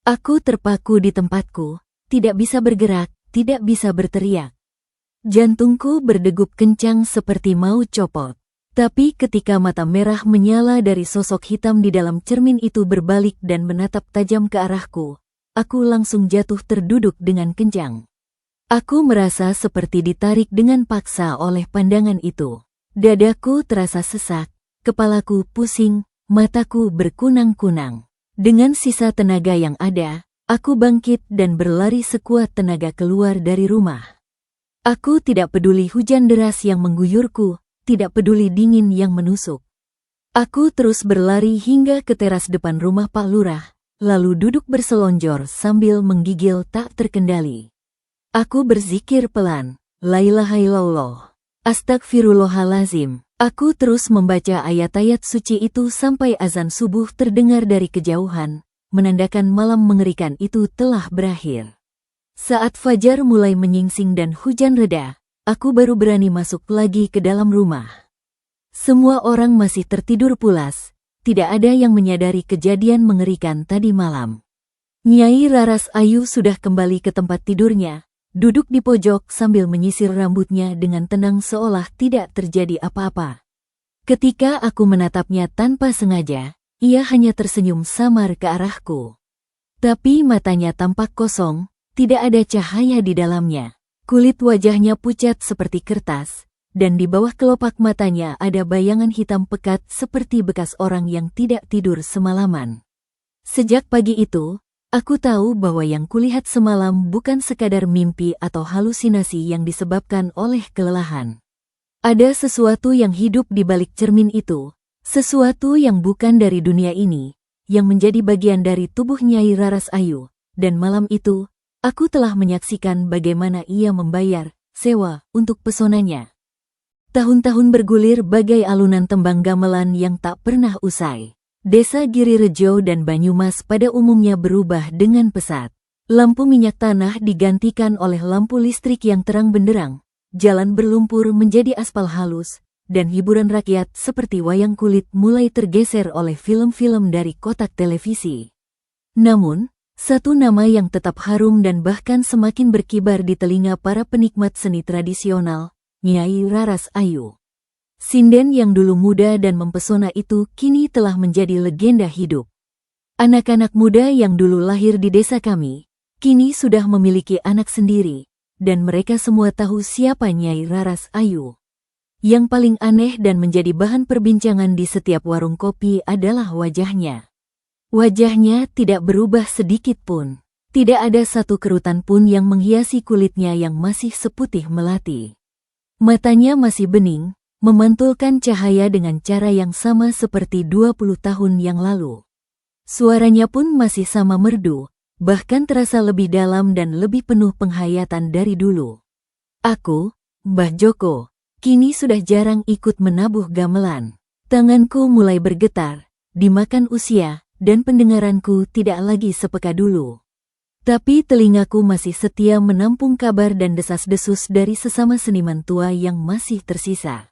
Aku terpaku di tempatku, tidak bisa bergerak, tidak bisa berteriak. Jantungku berdegup kencang seperti mau copot. Tapi ketika mata merah menyala dari sosok hitam di dalam cermin itu berbalik dan menatap tajam ke arahku, aku langsung jatuh terduduk dengan kencang. Aku merasa seperti ditarik dengan paksa oleh pandangan itu. Dadaku terasa sesak, kepalaku pusing, mataku berkunang-kunang. Dengan sisa tenaga yang ada, aku bangkit dan berlari sekuat tenaga keluar dari rumah. Aku tidak peduli hujan deras yang mengguyurku, tidak peduli dingin yang menusuk. Aku terus berlari hingga ke teras depan rumah Pak Lurah, lalu duduk berselonjor sambil menggigil tak terkendali. Aku berzikir pelan, la ilaha illallah, astagfirullahalazim. Aku terus membaca ayat-ayat suci itu sampai azan subuh terdengar dari kejauhan, menandakan malam mengerikan itu telah berakhir. Saat fajar mulai menyingsing dan hujan reda, aku baru berani masuk lagi ke dalam rumah. Semua orang masih tertidur pulas, tidak ada yang menyadari kejadian mengerikan tadi malam. Nyai Raras Ayu sudah kembali ke tempat tidurnya, duduk di pojok sambil menyisir rambutnya dengan tenang seolah tidak terjadi apa-apa. Ketika aku menatapnya tanpa sengaja, ia hanya tersenyum samar ke arahku. Tapi matanya tampak kosong, tidak ada cahaya di dalamnya. Kulit wajahnya pucat seperti kertas, dan di bawah kelopak matanya ada bayangan hitam pekat seperti bekas orang yang tidak tidur semalaman. Sejak pagi itu, aku tahu bahwa yang kulihat semalam bukan sekadar mimpi atau halusinasi yang disebabkan oleh kelelahan. Ada sesuatu yang hidup di balik cermin itu, sesuatu yang bukan dari dunia ini, yang menjadi bagian dari tubuh Nyai Raras Ayu, dan malam itu, aku telah menyaksikan bagaimana ia membayar sewa untuk pesonanya. Tahun-tahun bergulir bagai alunan tembang gamelan yang tak pernah usai. Desa Girirejo dan Banyumas pada umumnya berubah dengan pesat. Lampu minyak tanah digantikan oleh lampu listrik yang terang benderang, jalan berlumpur menjadi aspal halus, dan hiburan rakyat seperti wayang kulit mulai tergeser oleh film-film dari kotak televisi. Namun, satu nama yang tetap harum dan bahkan semakin berkibar di telinga para penikmat seni tradisional, Nyai Raras Ayu. Sinden yang dulu muda dan mempesona itu kini telah menjadi legenda hidup. Anak-anak muda yang dulu lahir di desa kami, kini sudah memiliki anak sendiri, dan mereka semua tahu siapa Nyai Raras Ayu. Yang paling aneh dan menjadi bahan perbincangan di setiap warung kopi adalah wajahnya. Wajahnya tidak berubah sedikit pun. Tidak ada satu kerutan pun yang menghiasi kulitnya yang masih seputih melati. Matanya masih bening, memantulkan cahaya dengan cara yang sama seperti 20 tahun yang lalu. Suaranya pun masih sama merdu, bahkan terasa lebih dalam dan lebih penuh penghayatan dari dulu. Aku, Mbah Joko, kini sudah jarang ikut menabuh gamelan. Tanganku mulai bergetar, dimakan usia, dan pendengaranku tidak lagi sepeka dulu. Tapi telingaku masih setia menampung kabar dan desas-desus dari sesama seniman tua yang masih tersisa.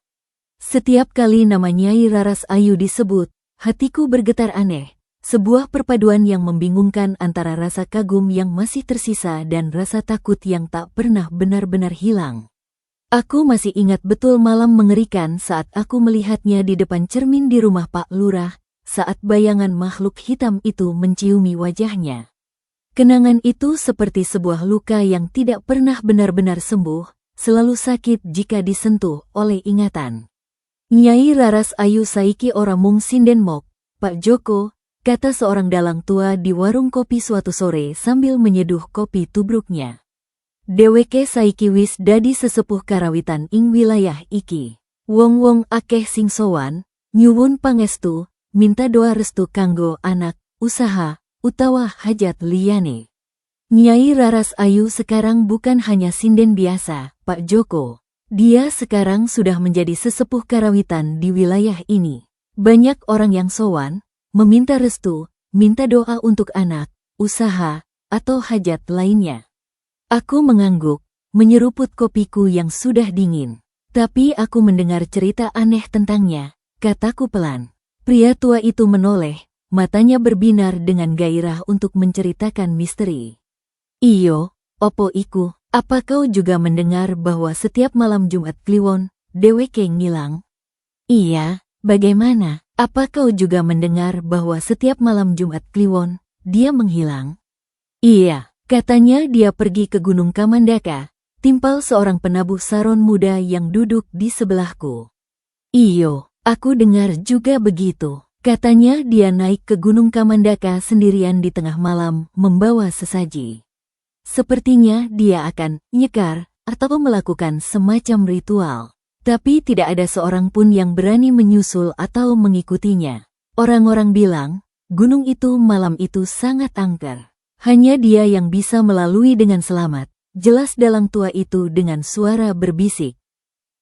Setiap kali nama Nyai Raras Ayu disebut, hatiku bergetar aneh, sebuah perpaduan yang membingungkan antara rasa kagum yang masih tersisa dan rasa takut yang tak pernah benar-benar hilang. Aku masih ingat betul malam mengerikan saat aku melihatnya di depan cermin di rumah Pak Lurah, saat bayangan makhluk hitam itu menciumi wajahnya. Kenangan itu seperti sebuah luka yang tidak pernah benar-benar sembuh, selalu sakit jika disentuh oleh ingatan. Nyai Raras Ayu saiki ora mung sinden mok, Pak Joko, kata seorang dalang tua di warung kopi suatu sore sambil menyeduh kopi tubruknya. Dheweke saiki wis dadi sesepuh karawitan ing wilayah iki. Wong-wong akeh sing sowan, nyuwun pangestu, minta doa restu kanggo anak, usaha, utawa hajat liyane. Nyai Raras Ayu sekarang bukan hanya sinden biasa, Pak Joko. Dia sekarang sudah menjadi sesepuh karawitan di wilayah ini. Banyak orang yang sowan, meminta restu, minta doa untuk anak, usaha, atau hajat lainnya. Aku mengangguk, menyeruput kopiku yang sudah dingin. Tapi aku mendengar cerita aneh tentangnya, kataku pelan. Pria tua itu menoleh, matanya berbinar dengan gairah untuk menceritakan misteri. Iyo, opo iku, apa kau juga mendengar bahwa setiap malam Jumat Kliwon, dheweke ngilang? Iya, bagaimana? Apa kau juga mendengar bahwa setiap malam Jumat Kliwon, dia menghilang? Iya. Katanya dia pergi ke Gunung Kamandaka, timpal seorang penabuh saron muda yang duduk di sebelahku. Iyo, aku dengar juga begitu. Katanya dia naik ke Gunung Kamandaka sendirian di tengah malam membawa sesaji. Sepertinya dia akan nyekar atau melakukan semacam ritual. Tapi tidak ada seorang pun yang berani menyusul atau mengikutinya. Orang-orang bilang, gunung itu malam itu sangat angker. Hanya dia yang bisa melalui dengan selamat, jelas dalang tua itu dengan suara berbisik.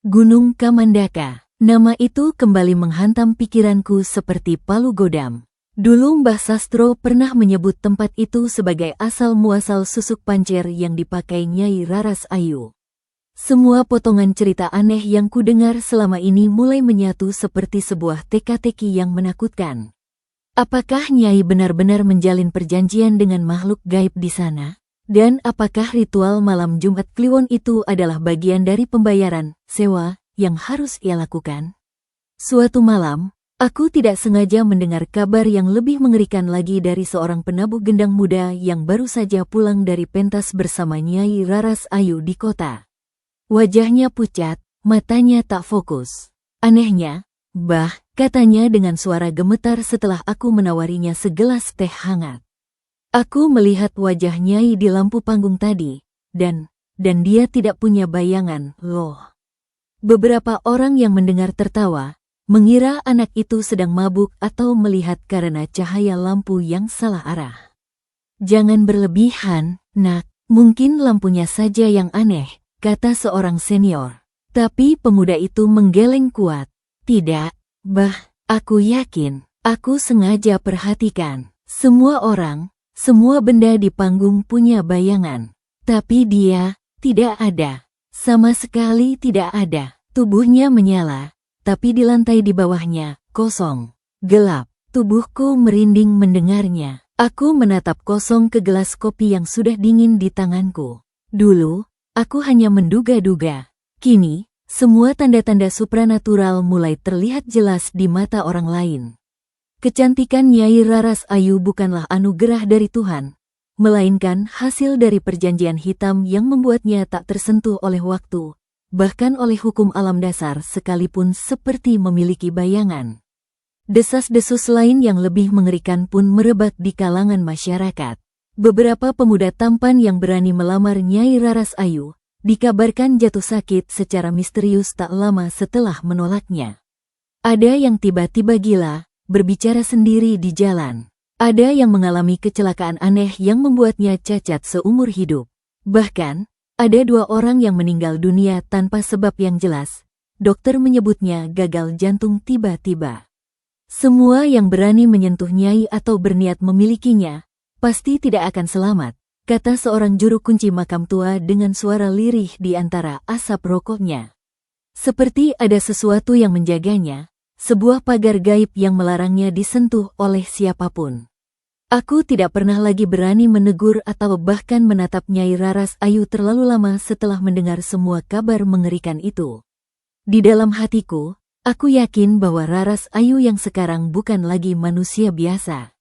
Gunung Kamandaka, nama itu kembali menghantam pikiranku seperti palu godam. Dulu Mbah Sastro pernah menyebut tempat itu sebagai asal-muasal susuk pancer yang dipakai Nyai Raras Ayu. Semua potongan cerita aneh yang kudengar selama ini mulai menyatu seperti sebuah teka-teki yang menakutkan. Apakah Nyai benar-benar menjalin perjanjian dengan makhluk gaib di sana? Dan apakah ritual malam Jumat Kliwon itu adalah bagian dari pembayaran, sewa, yang harus ia lakukan? Suatu malam, aku tidak sengaja mendengar kabar yang lebih mengerikan lagi dari seorang penabuh gendang muda yang baru saja pulang dari pentas bersama Nyai Raras Ayu di kota. Wajahnya pucat, matanya tak fokus. Anehnya, Bah, katanya dengan suara gemetar setelah aku menawarinya segelas teh hangat. Aku melihat wajah Nyai di lampu panggung tadi, dan dia tidak punya bayangan, loh. Beberapa orang yang mendengar tertawa, mengira anak itu sedang mabuk atau melihat karena cahaya lampu yang salah arah. Jangan berlebihan, nak, mungkin lampunya saja yang aneh, kata seorang senior. Tapi pemuda itu menggeleng kuat. Tidak, Bah, aku yakin, aku sengaja perhatikan. Semua orang, semua benda di panggung punya bayangan. Tapi dia, tidak ada. Sama sekali tidak ada. Tubuhnya menyala, tapi di lantai di bawahnya, kosong. Gelap, tubuhku merinding mendengarnya. Aku menatap kosong ke gelas kopi yang sudah dingin di tanganku. Dulu, aku hanya menduga-duga. Kini, semua tanda-tanda supranatural mulai terlihat jelas di mata orang lain. Kecantikan Nyai Raras Ayu bukanlah anugerah dari Tuhan, melainkan hasil dari perjanjian hitam yang membuatnya tak tersentuh oleh waktu, bahkan oleh hukum alam dasar sekalipun seperti memiliki bayangan. Desas-desus lain yang lebih mengerikan pun merebak di kalangan masyarakat. Beberapa pemuda tampan yang berani melamar Nyai Raras Ayu dikabarkan jatuh sakit secara misterius tak lama setelah menolaknya. Ada yang tiba-tiba gila, berbicara sendiri di jalan. Ada yang mengalami kecelakaan aneh yang membuatnya cacat seumur hidup. Bahkan, ada 2 orang yang meninggal dunia tanpa sebab yang jelas. Dokter menyebutnya gagal jantung tiba-tiba. Semua yang berani menyentuh Nyai atau berniat memilikinya, pasti tidak akan selamat, kata seorang juru kunci makam tua dengan suara lirih di antara asap rokoknya. Seperti ada sesuatu yang menjaganya, sebuah pagar gaib yang melarangnya disentuh oleh siapapun. Aku tidak pernah lagi berani menegur atau bahkan menatap Nyai Raras Ayu terlalu lama setelah mendengar semua kabar mengerikan itu. Di dalam hatiku, aku yakin bahwa Raras Ayu yang sekarang bukan lagi manusia biasa.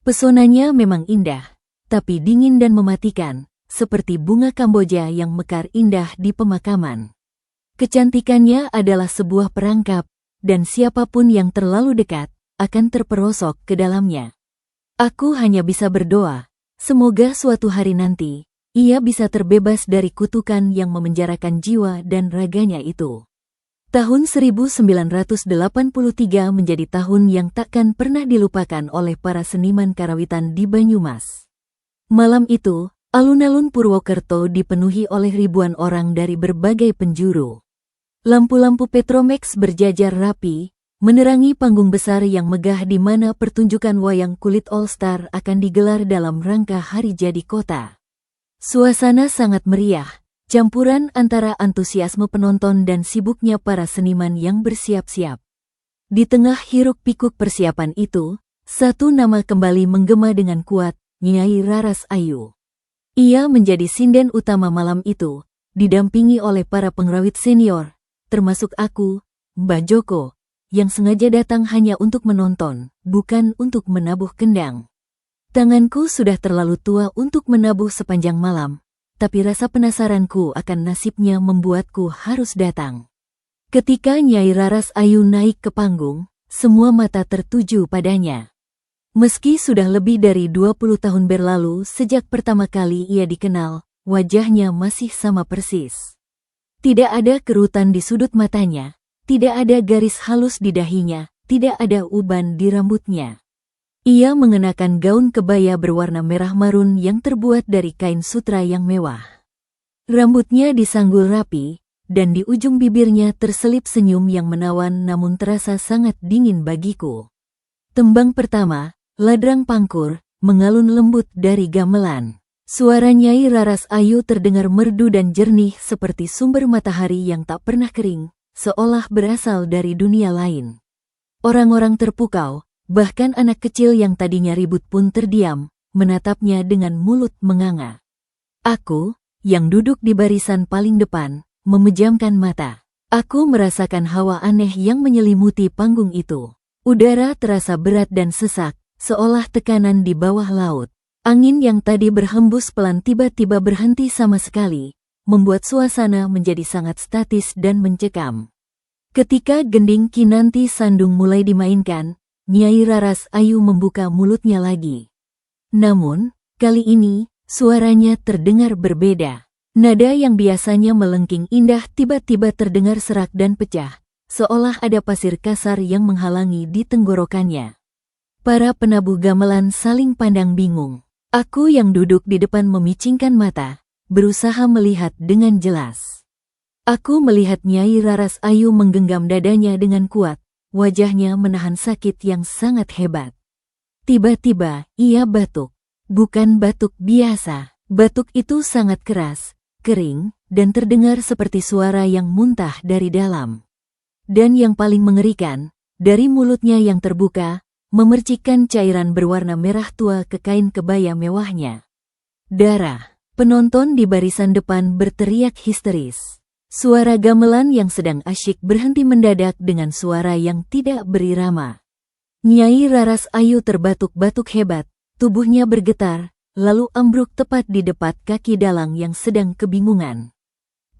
Pesonanya memang indah, tapi dingin dan mematikan, seperti bunga Kamboja yang mekar indah di pemakaman. Kecantikannya adalah sebuah perangkap, dan siapapun yang terlalu dekat, akan terperosok ke dalamnya. Aku hanya bisa berdoa, semoga suatu hari nanti, ia bisa terbebas dari kutukan yang memenjarakan jiwa dan raganya itu. Tahun 1983 menjadi tahun yang takkan pernah dilupakan oleh para seniman karawitan di Banyumas. Malam itu, alun-alun Purwokerto dipenuhi oleh ribuan orang dari berbagai penjuru. Lampu-lampu Petromax berjajar rapi, menerangi panggung besar yang megah di mana pertunjukan wayang kulit All Star akan digelar dalam rangka Hari Jadi Kota. Suasana sangat meriah, campuran antara antusiasme penonton dan sibuknya para seniman yang bersiap-siap. Di tengah hiruk-pikuk persiapan itu, satu nama kembali menggema dengan kuat, Nyai Raras Ayu. Ia menjadi sinden utama malam itu, didampingi oleh para pengrawit senior, termasuk aku, Mbak Joko, yang sengaja datang hanya untuk menonton, bukan untuk menabuh kendang. Tanganku sudah terlalu tua untuk menabuh sepanjang malam, tapi rasa penasaranku akan nasibnya membuatku harus datang. Ketika Nyai Raras Ayu naik ke panggung, semua mata tertuju padanya. Meski sudah lebih dari 20 tahun berlalu sejak pertama kali ia dikenal, wajahnya masih sama persis. Tidak ada kerutan di sudut matanya. Tidak ada garis halus di dahinya, tidak ada uban di rambutnya. Ia mengenakan gaun kebaya berwarna merah marun yang terbuat dari kain sutra yang mewah. Rambutnya disanggul rapi, dan di ujung bibirnya terselip senyum yang menawan namun terasa sangat dingin bagiku. Tembang pertama, Ladrang Pangkur, mengalun lembut dari gamelan. Suara Nyai Raras Ayu terdengar merdu dan jernih seperti sumber matahari yang tak pernah kering, seolah berasal dari dunia lain. Orang-orang terpukau, bahkan anak kecil yang tadinya ribut pun terdiam, menatapnya dengan mulut menganga. Aku, yang duduk di barisan paling depan, memejamkan mata. Aku merasakan hawa aneh yang menyelimuti panggung itu. Udara terasa berat dan sesak, seolah tekanan di bawah laut. Angin yang tadi berhembus pelan tiba-tiba berhenti sama sekali, membuat suasana menjadi sangat statis dan mencekam. Ketika gending Kinanti Sandung mulai dimainkan, Nyai Raras Ayu membuka mulutnya lagi. Namun, kali ini, suaranya terdengar berbeda. Nada yang biasanya melengking indah tiba-tiba terdengar serak dan pecah, seolah ada pasir kasar yang menghalangi di tenggorokannya. Para penabuh gamelan saling pandang bingung. Aku yang duduk di depan memicingkan mata, berusaha melihat dengan jelas. Aku melihat Nyai Raras Ayu menggenggam dadanya dengan kuat, wajahnya menahan sakit yang sangat hebat. Tiba-tiba, ia batuk. Bukan batuk biasa. Batuk itu sangat keras, kering, dan terdengar seperti suara yang muntah dari dalam. Dan yang paling mengerikan, dari mulutnya yang terbuka, memercikkan cairan berwarna merah tua ke kain kebaya mewahnya. Darah. Penonton di barisan depan berteriak histeris. Suara gamelan yang sedang asyik berhenti mendadak dengan suara yang tidak berirama. Nyai Raras Ayu terbatuk-batuk hebat, tubuhnya bergetar, lalu ambruk tepat di depan kaki dalang yang sedang kebingungan.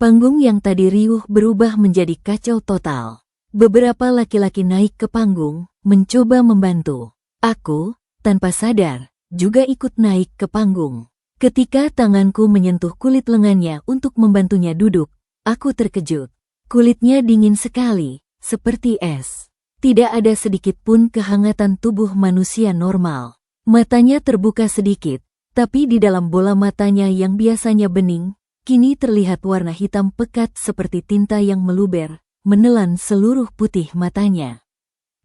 Panggung yang tadi riuh berubah menjadi kacau total. Beberapa laki-laki naik ke panggung, mencoba membantu. Aku, tanpa sadar, juga ikut naik ke panggung. Ketika tanganku menyentuh kulit lengannya untuk membantunya duduk, aku terkejut. Kulitnya dingin sekali, seperti es. Tidak ada sedikit pun kehangatan tubuh manusia normal. Matanya terbuka sedikit, tapi di dalam bola matanya yang biasanya bening, kini terlihat warna hitam pekat seperti tinta yang meluber, menelan seluruh putih matanya.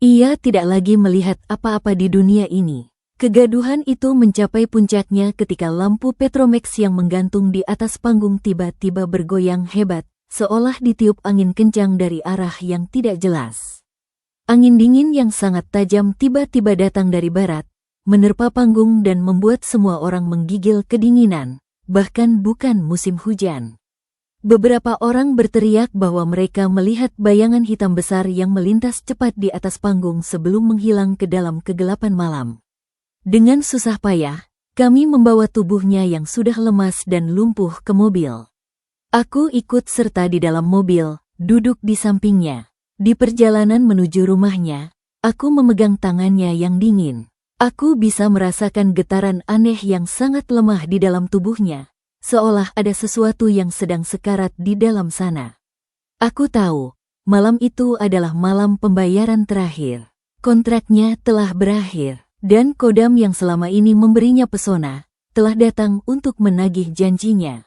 Ia tidak lagi melihat apa-apa di dunia ini. Kegaduhan itu mencapai puncaknya ketika lampu Petromax yang menggantung di atas panggung tiba-tiba bergoyang hebat, seolah ditiup angin kencang dari arah yang tidak jelas. Angin dingin yang sangat tajam tiba-tiba datang dari barat, menerpa panggung dan membuat semua orang menggigil kedinginan, bahkan bukan musim hujan. Beberapa orang berteriak bahwa mereka melihat bayangan hitam besar yang melintas cepat di atas panggung sebelum menghilang ke dalam kegelapan malam. Dengan susah payah, kami membawa tubuhnya yang sudah lemas dan lumpuh ke mobil. Aku ikut serta di dalam mobil, duduk di sampingnya. Di perjalanan menuju rumahnya, aku memegang tangannya yang dingin. Aku bisa merasakan getaran aneh yang sangat lemah di dalam tubuhnya, seolah ada sesuatu yang sedang sekarat di dalam sana. Aku tahu, malam itu adalah malam pembayaran terakhir. Kontraknya telah berakhir, dan Kodam yang selama ini memberinya pesona, telah datang untuk menagih janjinya.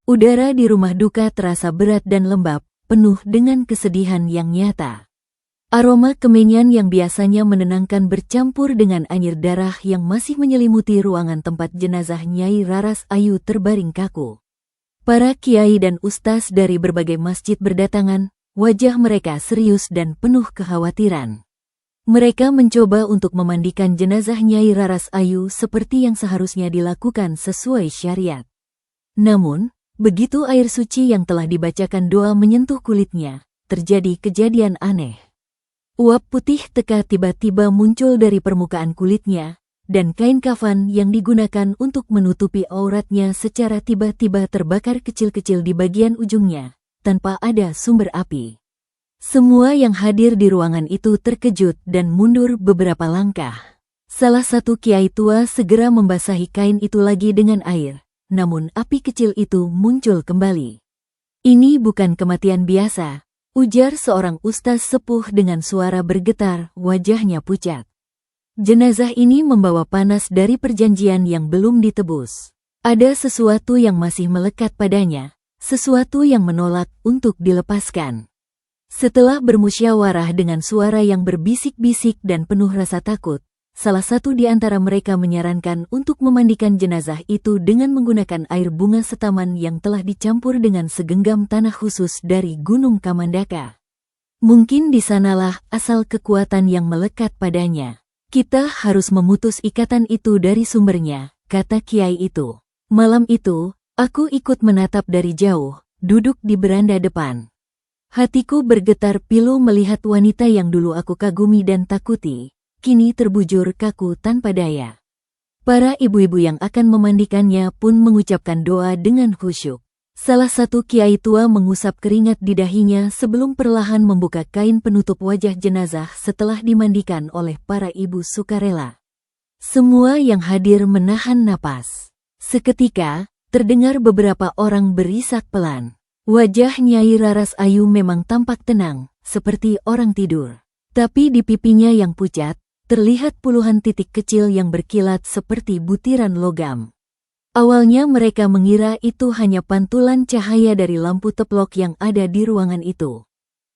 Udara di rumah duka terasa berat dan lembab, penuh dengan kesedihan yang nyata. Aroma kemenyan yang biasanya menenangkan bercampur dengan anyir darah yang masih menyelimuti ruangan tempat jenazah Nyai Raras Ayu terbaring kaku. Para kiai dan ustaz dari berbagai masjid berdatangan, wajah mereka serius dan penuh kekhawatiran. Mereka mencoba untuk memandikan jenazah Nyai Raras Ayu seperti yang seharusnya dilakukan sesuai syariat. Namun, begitu air suci yang telah dibacakan doa menyentuh kulitnya, terjadi kejadian aneh. Uap putih teka tiba-tiba muncul dari permukaan kulitnya, dan kain kafan yang digunakan untuk menutupi auratnya secara tiba-tiba terbakar kecil-kecil di bagian ujungnya, tanpa ada sumber api. Semua yang hadir di ruangan itu terkejut dan mundur beberapa langkah. Salah satu kiai tua segera membasahi kain itu lagi dengan air, namun api kecil itu muncul kembali. "Ini bukan kematian biasa," ujar seorang ustaz sepuh dengan suara bergetar, wajahnya pucat. "Jenazah ini membawa panas dari perjanjian yang belum ditebus. Ada sesuatu yang masih melekat padanya, sesuatu yang menolak untuk dilepaskan." Setelah bermusyawarah dengan suara yang berbisik-bisik dan penuh rasa takut, salah satu di antara mereka menyarankan untuk memandikan jenazah itu dengan menggunakan air bunga setaman yang telah dicampur dengan segenggam tanah khusus dari Gunung Kamandaka. "Mungkin di sanalah asal kekuatan yang melekat padanya. Kita harus memutus ikatan itu dari sumbernya," kata kiai itu. Malam itu, aku ikut menatap dari jauh, duduk di beranda depan. Hatiku bergetar pilu melihat wanita yang dulu aku kagumi dan takuti, kini terbujur kaku tanpa daya. Para ibu-ibu yang akan memandikannya pun mengucapkan doa dengan khusyuk. Salah satu kiai tua mengusap keringat di dahinya sebelum perlahan membuka kain penutup wajah jenazah setelah dimandikan oleh para ibu sukarela. Semua yang hadir menahan napas. Seketika, terdengar beberapa orang berisak pelan. Wajah Nyai Raras Ayu memang tampak tenang, seperti orang tidur. Tapi di pipinya yang pucat, terlihat puluhan titik kecil yang berkilat seperti butiran logam. Awalnya mereka mengira itu hanya pantulan cahaya dari lampu teplok yang ada di ruangan itu.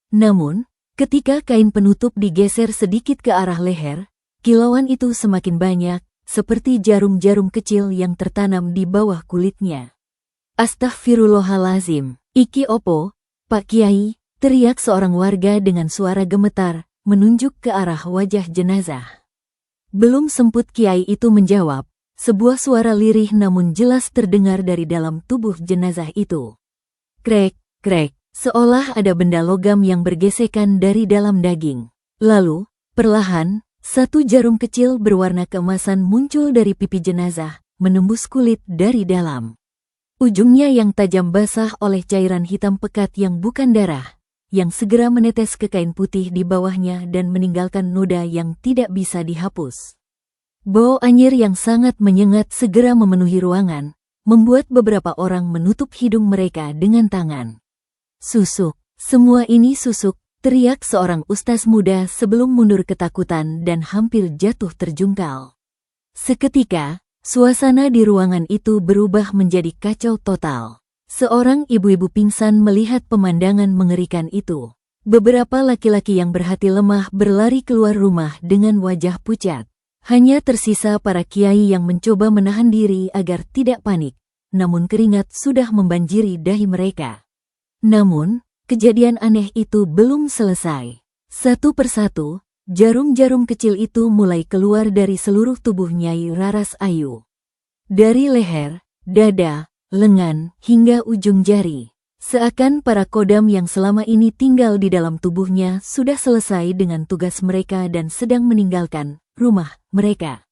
Namun, ketika kain penutup digeser sedikit ke arah leher, kilauan itu semakin banyak, seperti jarum-jarum kecil yang tertanam di bawah kulitnya. "Astaghfirullahalazim. Iki opo, Pak Kiai?" teriak seorang warga dengan suara gemetar, menunjuk ke arah wajah jenazah. Belum semput Kiai itu menjawab, sebuah suara lirih namun jelas terdengar dari dalam tubuh jenazah itu. Krek, krek, seolah ada benda logam yang bergesekan dari dalam daging. Lalu, perlahan, satu jarum kecil berwarna keemasan muncul dari pipi jenazah, menembus kulit dari dalam. Ujungnya yang tajam basah oleh cairan hitam pekat yang bukan darah, yang segera menetes ke kain putih di bawahnya dan meninggalkan noda yang tidak bisa dihapus. Bau anyir yang sangat menyengat segera memenuhi ruangan, membuat beberapa orang menutup hidung mereka dengan tangan. "Susuk, semua ini susuk," teriak seorang ustaz muda sebelum mundur ketakutan dan hampir jatuh terjungkal. Seketika, suasana di ruangan itu berubah menjadi kacau total. Seorang ibu-ibu pingsan melihat pemandangan mengerikan itu. Beberapa laki-laki yang berhati lemah berlari keluar rumah dengan wajah pucat. Hanya tersisa para kiai yang mencoba menahan diri agar tidak panik, namun keringat sudah membanjiri dahi mereka. Namun, kejadian aneh itu belum selesai. Satu persatu, jarum-jarum kecil itu mulai keluar dari seluruh tubuh Nyai Raras Ayu. Dari leher, dada, lengan, hingga ujung jari. Seakan para kodam yang selama ini tinggal di dalam tubuhnya sudah selesai dengan tugas mereka dan sedang meninggalkan rumah mereka.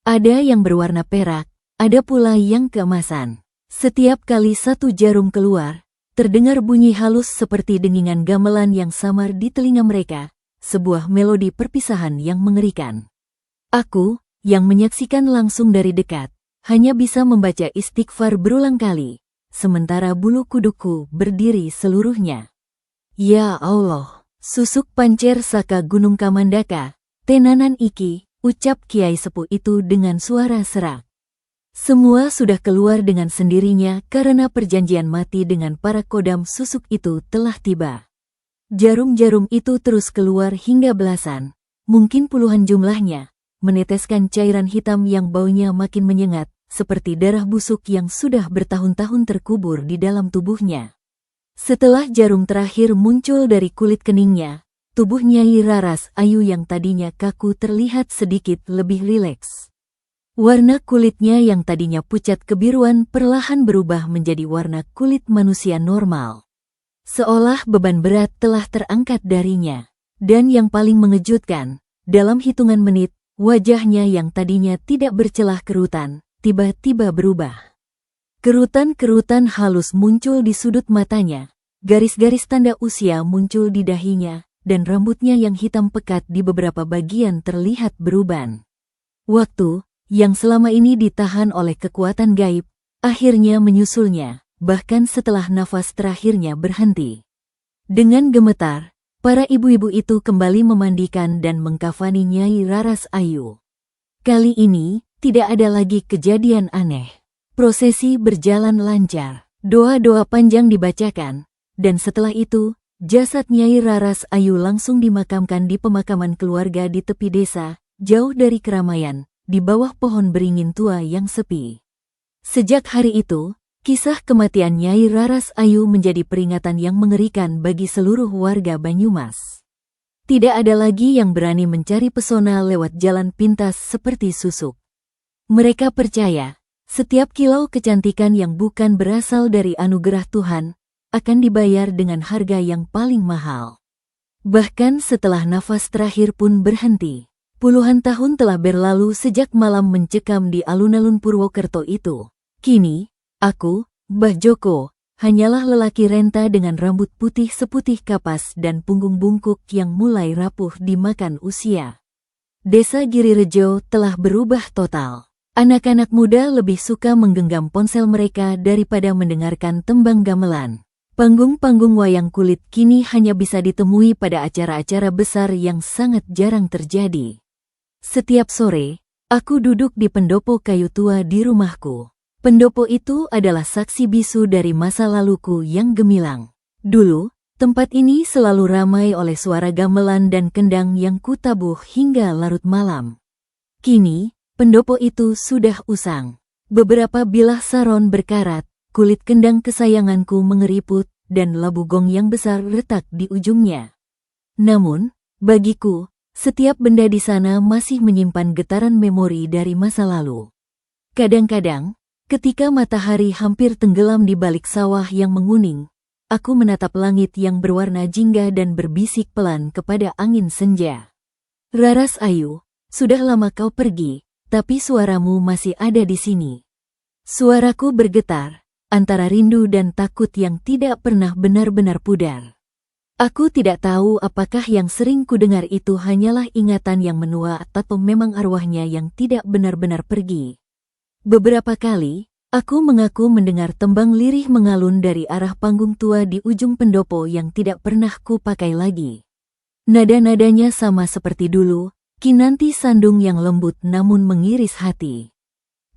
Ada yang berwarna perak, ada pula yang keemasan. Setiap kali satu jarum keluar, terdengar bunyi halus seperti dengingan gamelan yang samar di telinga mereka. Sebuah melodi perpisahan yang mengerikan. Aku, yang menyaksikan langsung dari dekat, hanya bisa membaca istighfar berulang kali, sementara bulu kuduku berdiri seluruhnya. Ya Allah, susuk pancer saka Gunung Kamandaka, tenanan iki, ucap Kiai Sepuh itu dengan suara serak. Semua sudah keluar dengan sendirinya karena perjanjian mati dengan para kodam susuk itu telah tiba. Jarum-jarum itu terus keluar hingga belasan, mungkin puluhan jumlahnya, meneteskan cairan hitam yang baunya makin menyengat, seperti darah busuk yang sudah bertahun-tahun terkubur di dalam tubuhnya. Setelah jarum terakhir muncul dari kulit keningnya, tubuh Nyai Raras Ayu yang tadinya kaku terlihat sedikit lebih rileks. Warna kulitnya yang tadinya pucat kebiruan perlahan berubah menjadi warna kulit manusia normal. Seolah beban berat telah terangkat darinya. Dan yang paling mengejutkan, dalam hitungan menit, wajahnya yang tadinya tidak bercelah kerutan, tiba-tiba berubah. Kerutan-kerutan halus muncul di sudut matanya, garis-garis tanda usia muncul di dahinya, dan rambutnya yang hitam pekat di beberapa bagian terlihat beruban. Waktu yang selama ini ditahan oleh kekuatan gaib, akhirnya menyusulnya, bahkan setelah nafas terakhirnya berhenti. Dengan gemetar, para ibu-ibu itu kembali memandikan dan mengkafani Nyai Raras Ayu. Kali ini, tidak ada lagi kejadian aneh. Prosesi berjalan lancar, doa-doa panjang dibacakan, dan setelah itu, jasad Nyai Raras Ayu langsung dimakamkan di pemakaman keluarga di tepi desa, jauh dari keramaian, di bawah pohon beringin tua yang sepi. Sejak hari itu, kisah kematian Nyai Raras Ayu menjadi peringatan yang mengerikan bagi seluruh warga Banyumas. Tidak ada lagi yang berani mencari pesona lewat jalan pintas seperti susuk. Mereka percaya, setiap kilau kecantikan yang bukan berasal dari anugerah Tuhan, akan dibayar dengan harga yang paling mahal. Bahkan setelah nafas terakhir pun berhenti. Puluhan tahun telah berlalu sejak malam mencekam di alun-alun Purwokerto itu. Kini, aku, Mbah Joko, hanyalah lelaki renta dengan rambut putih seputih kapas dan punggung bungkuk yang mulai rapuh dimakan usia. Desa Girirejo telah berubah total. Anak-anak muda lebih suka menggenggam ponsel mereka daripada mendengarkan tembang gamelan. Panggung-panggung wayang kulit kini hanya bisa ditemui pada acara-acara besar yang sangat jarang terjadi. Setiap sore, aku duduk di pendopo kayu tua di rumahku. Pendopo itu adalah saksi bisu dari masa laluku yang gemilang. Dulu, tempat ini selalu ramai oleh suara gamelan dan kendang yang kutabuh hingga larut malam. Kini, pendopo itu sudah usang. Beberapa bilah saron berkarat, kulit kendang kesayanganku mengeriput, dan labu gong yang besar retak di ujungnya. Namun, bagiku, setiap benda di sana masih menyimpan getaran memori dari masa lalu. Kadang-kadang, ketika matahari hampir tenggelam di balik sawah yang menguning, aku menatap langit yang berwarna jingga dan berbisik pelan kepada angin senja. Raras Ayu, sudah lama kau pergi, tapi suaramu masih ada di sini. Suaraku bergetar, antara rindu dan takut yang tidak pernah benar-benar pudar. Aku tidak tahu apakah yang sering kudengar itu hanyalah ingatan yang menua atau memang arwahnya yang tidak benar-benar pergi. Beberapa kali, aku mengaku mendengar tembang lirih mengalun dari arah panggung tua di ujung pendopo yang tidak pernah ku pakai lagi. Nada-nadanya sama seperti dulu, kinanti sandung yang lembut namun mengiris hati.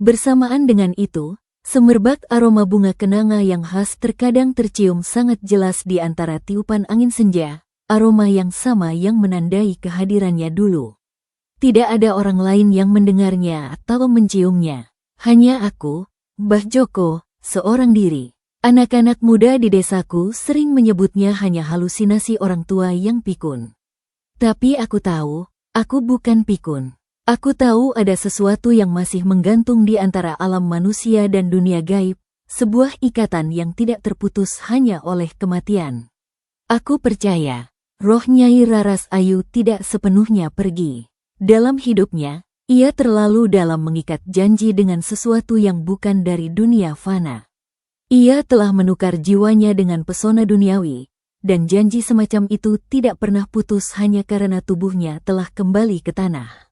Bersamaan dengan itu, semerbak aroma bunga kenanga yang khas terkadang tercium sangat jelas di antara tiupan angin senja, aroma yang sama yang menandai kehadirannya dulu. Tidak ada orang lain yang mendengarnya atau menciumnya. Hanya aku, Mbah Joko, seorang diri. Anak-anak muda di desaku sering menyebutnya hanya halusinasi orang tua yang pikun. Tapi aku tahu, aku bukan pikun. Aku tahu ada sesuatu yang masih menggantung di antara alam manusia dan dunia gaib, sebuah ikatan yang tidak terputus hanya oleh kematian. Aku percaya, roh Nyai Raras Ayu tidak sepenuhnya pergi. Dalam hidupnya, ia terlalu dalam mengikat janji dengan sesuatu yang bukan dari dunia fana. Ia telah menukar jiwanya dengan pesona duniawi, dan janji semacam itu tidak pernah putus hanya karena tubuhnya telah kembali ke tanah.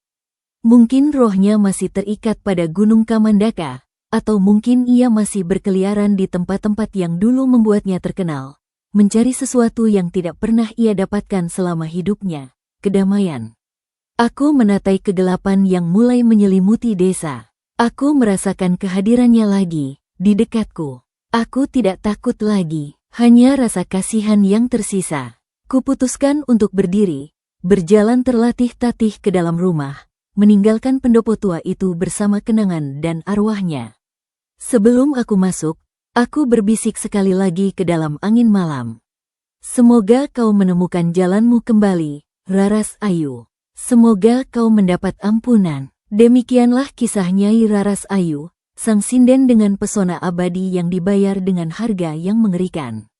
Mungkin rohnya masih terikat pada Gunung Kamandaka, atau mungkin ia masih berkeliaran di tempat-tempat yang dulu membuatnya terkenal, mencari sesuatu yang tidak pernah ia dapatkan selama hidupnya, kedamaian. Aku menatai kegelapan yang mulai menyelimuti desa. Aku merasakan kehadirannya lagi, di dekatku. Aku tidak takut lagi, hanya rasa kasihan yang tersisa. Kuputuskan untuk berdiri, berjalan terlatih-tatih ke dalam rumah, meninggalkan pendopo tua itu bersama kenangan dan arwahnya. Sebelum aku masuk, aku berbisik sekali lagi ke dalam angin malam. Semoga kau menemukan jalanmu kembali, Raras Ayu. Semoga kau mendapat ampunan. Demikianlah kisah Nyai Raras Ayu, sang sinden dengan pesona abadi yang dibayar dengan harga yang mengerikan.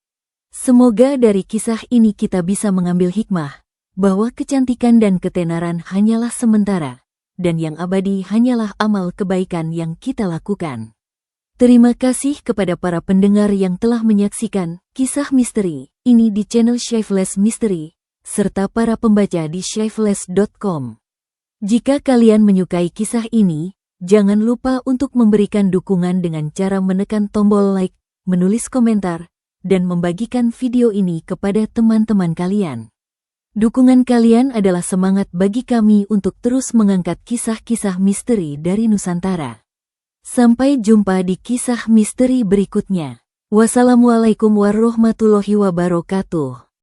Semoga dari kisah ini kita bisa mengambil hikmah, bahwa kecantikan dan ketenaran hanyalah sementara, dan yang abadi hanyalah amal kebaikan yang kita lakukan. Terima kasih kepada para pendengar yang telah menyaksikan kisah misteri ini di channel Shyfeless Mystery, serta para pembaca di shyfeless.com. Jika kalian menyukai kisah ini, jangan lupa untuk memberikan dukungan dengan cara menekan tombol like, menulis komentar, dan membagikan video ini kepada teman-teman kalian. Dukungan kalian adalah semangat bagi kami untuk terus mengangkat kisah-kisah misteri dari Nusantara. Sampai jumpa di kisah misteri berikutnya. Wassalamualaikum warahmatullahi wabarakatuh.